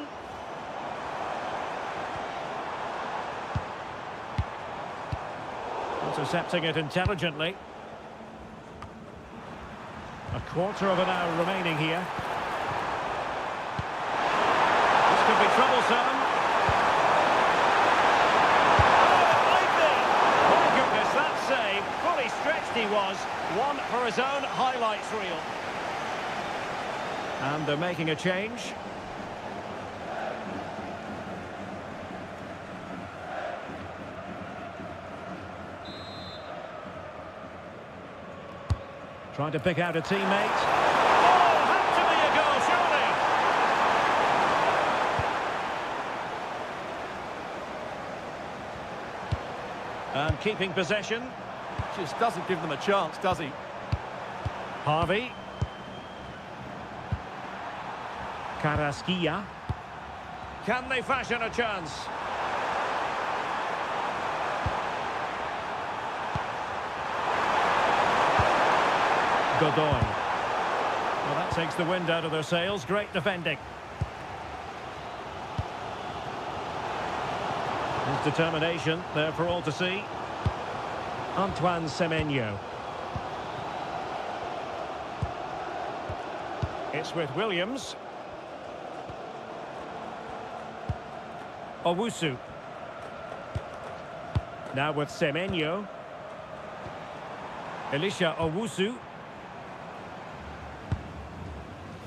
Speaker 2: Intercepting it intelligently. A quarter of an hour remaining here. This could be troublesome. Oh, it might be! My goodness, that save. Fully stretched he was. One for his own highlights reel. And they're making a change. Trying to pick out a teammate. Oh, had to be a goal, surely. And keeping possession.
Speaker 1: Just doesn't give them a chance, does he?
Speaker 2: Harvey. Carrasquilla. Can they fashion a chance? Godoy. Well, that takes the wind out of their sails. Great defending. His determination there for all to see. Antoine Semenyo. It's with Williams. Owusu. Now with Semenyo. Elisha Owusu.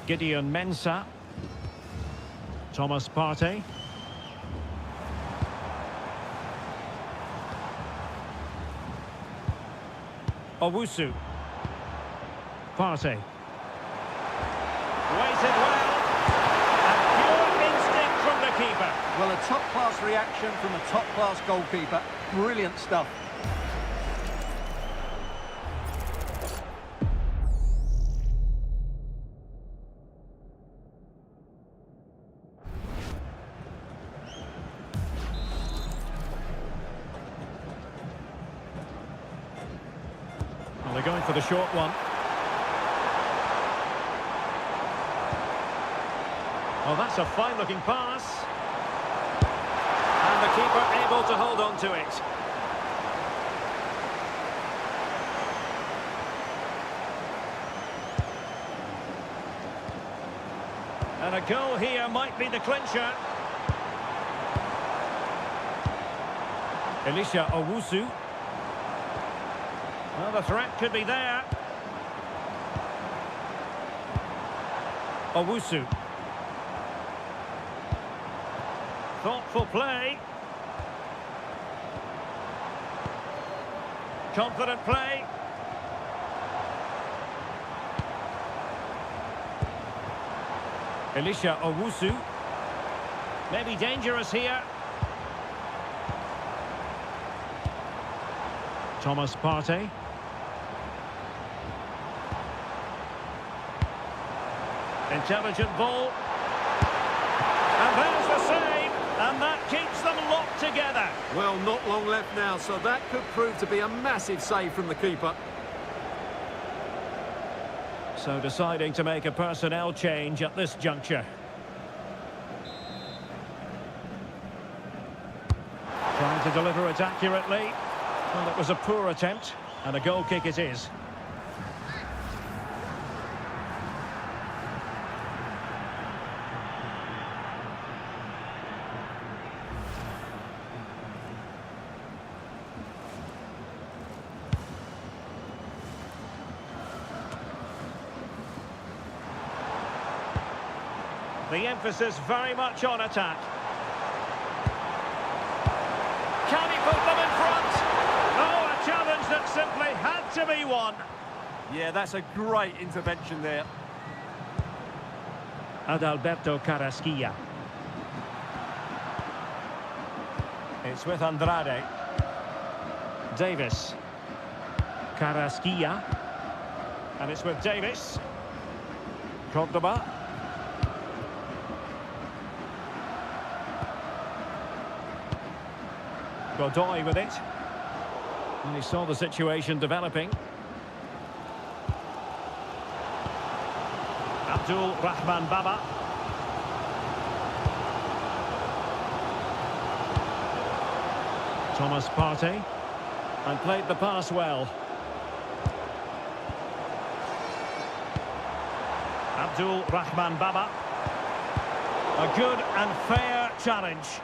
Speaker 2: Gideon Mensah. Thomas Partey. Owusu. Partey. Waited well. And pure instinct from the keeper.
Speaker 1: Well, a top-class reaction from a top-class goalkeeper. Brilliant stuff.
Speaker 2: Well, they're going for the short one. Oh, that's a fine-looking pass. And the keeper able to hold on to it. And a goal here might be the clincher. Elisha Owusu. Well, the threat could be there. Owusu. Thoughtful play. Confident play. Elisha Owusu. Maybe dangerous here. Thomas Partey. Intelligent ball. And there's the save. And that keeps them locked together.
Speaker 1: Well, not long left now, so that could prove to be a massive save from the keeper.
Speaker 2: So deciding to make a personnel change at this juncture. Trying to deliver it accurately. Well, it was a poor attempt, and a goal kick it is. The emphasis very much on attack. Can he put them in front? Oh, a challenge that simply had to be won.
Speaker 1: Yeah, that's a great intervention there.
Speaker 2: Adalberto Carrasquilla. It's with Andrade. Davis. Carrasquilla. And it's with Davis. Cordoba. Godoy with it. And he saw the situation developing. Abdul Rahman Baba. Thomas Partey. And played the pass well. Abdul Rahman Baba. A good and fair challenge.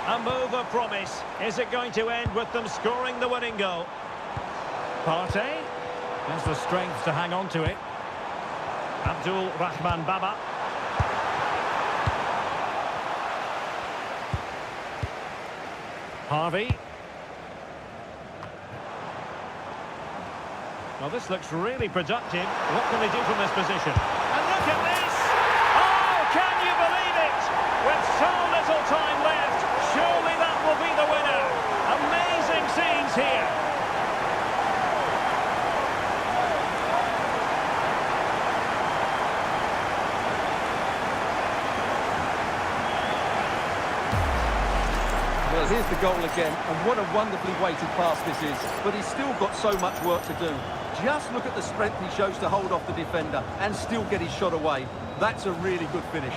Speaker 2: A move of promise. Is it going to end with them scoring the winning goal? Partey has the strength to hang on to it. Abdul Rahman Baba. Harvey. Well, this looks really productive. What can they do from this position? And look at this! Oh, can you believe it? With so little time left, surely that will be the winner. Amazing scenes here.
Speaker 1: Well, here's the goal again, and what a wonderfully weighted pass this is. But he's still got so much work to do. Just look at the strength he shows to hold off the defender and still get his shot away. That's a really good finish.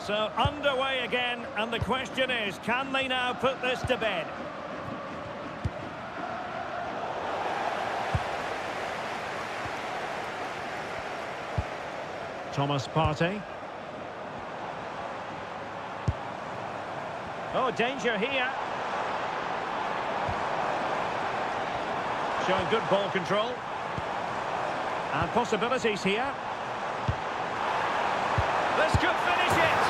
Speaker 2: So underway again, and the question is, can they now put this to bed? Thomas Partey. Oh, danger here. Showing good ball control. And possibilities here. This could finish it.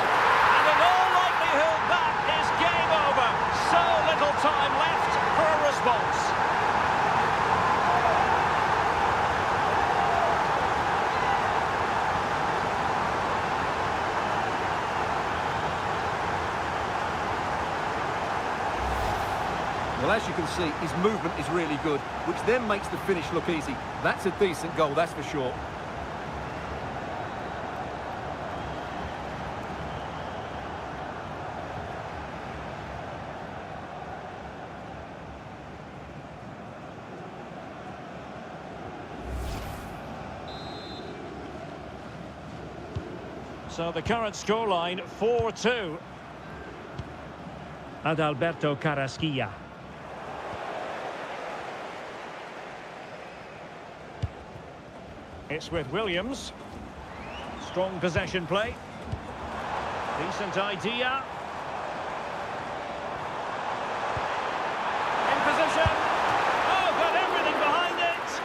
Speaker 2: And in all likelihood, that is game over. So little time left for a response.
Speaker 1: Well, as you can see, his movement is really good, which then makes the finish look easy. That's a decent goal, that's for sure.
Speaker 2: So the current scoreline, 4-2. Adalberto Carrasquilla. It's with Williams. Strong possession play. Decent idea. In position. Oh, got everything behind it.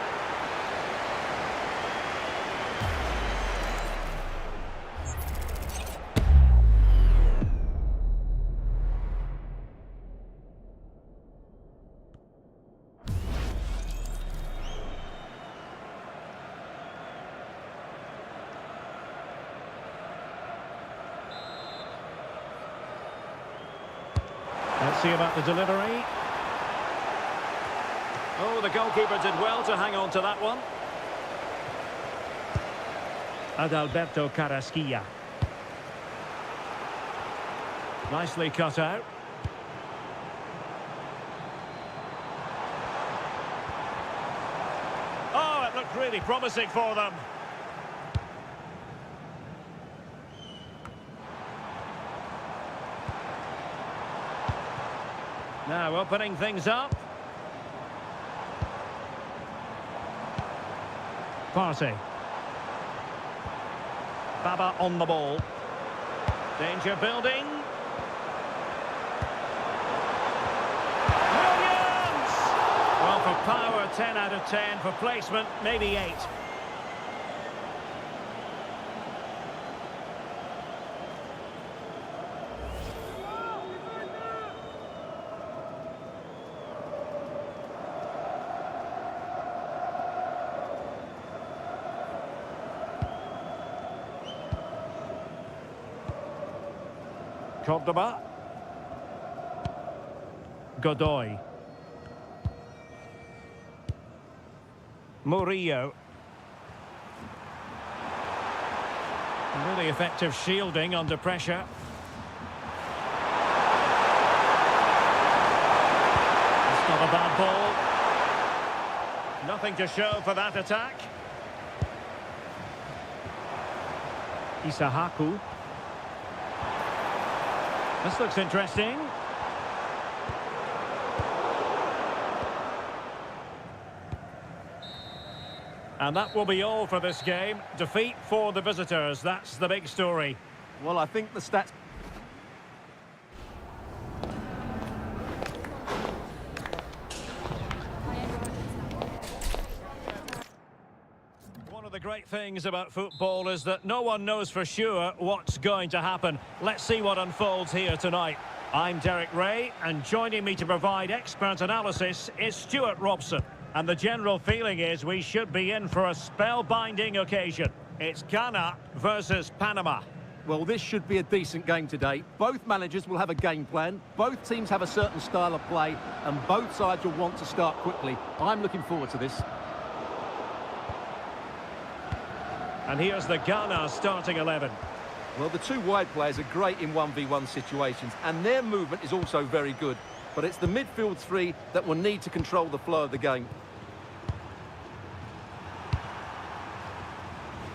Speaker 2: Let's see about the delivery. Oh, the goalkeeper did well to hang on to that one. Adalberto Carrasquilla. Nicely cut out. Oh, it looked really promising for them. Now opening things up. Partey. Baba on the ball. Danger building. Williams! Well, for power, 10 out of 10. For placement, maybe 8. Cordoba. Godoy. Murillo. Really effective shielding under pressure. It's not a bad ball. Nothing to show for that attack. Isahaku. This looks interesting. And that will be all for this game. Defeat for the visitors. That's the big story.
Speaker 1: Well, I think the stats...
Speaker 2: One of the great things about football is that no one knows for sure what's going to happen. Let's see what unfolds here tonight. I'm Derek Ray, and joining me to provide expert analysis is Stuart Robson. And the general feeling is we should be in for a spellbinding occasion. It's Ghana versus Panama.
Speaker 1: Well, this should be a decent game today. Both managers will have a game plan. Both teams have a certain style of play, and both sides will want to start quickly. I'm looking forward to this.
Speaker 2: And here's the Ghana starting 11.
Speaker 1: Well, the two wide players are great in 1v1 situations, and their movement is also very good. But it's the midfield three that will need to control the flow of the game.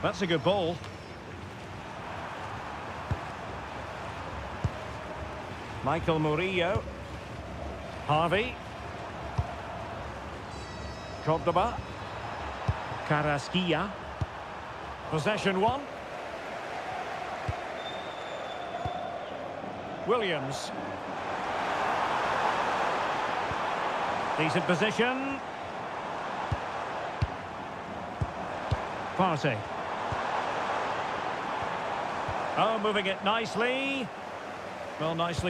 Speaker 2: That's a good ball. Michael Murillo. Harvey. Cordoba. Carrasquilla. Possession one. Williams. Decent position. Partey. Oh, moving it nicely. Well, nicely.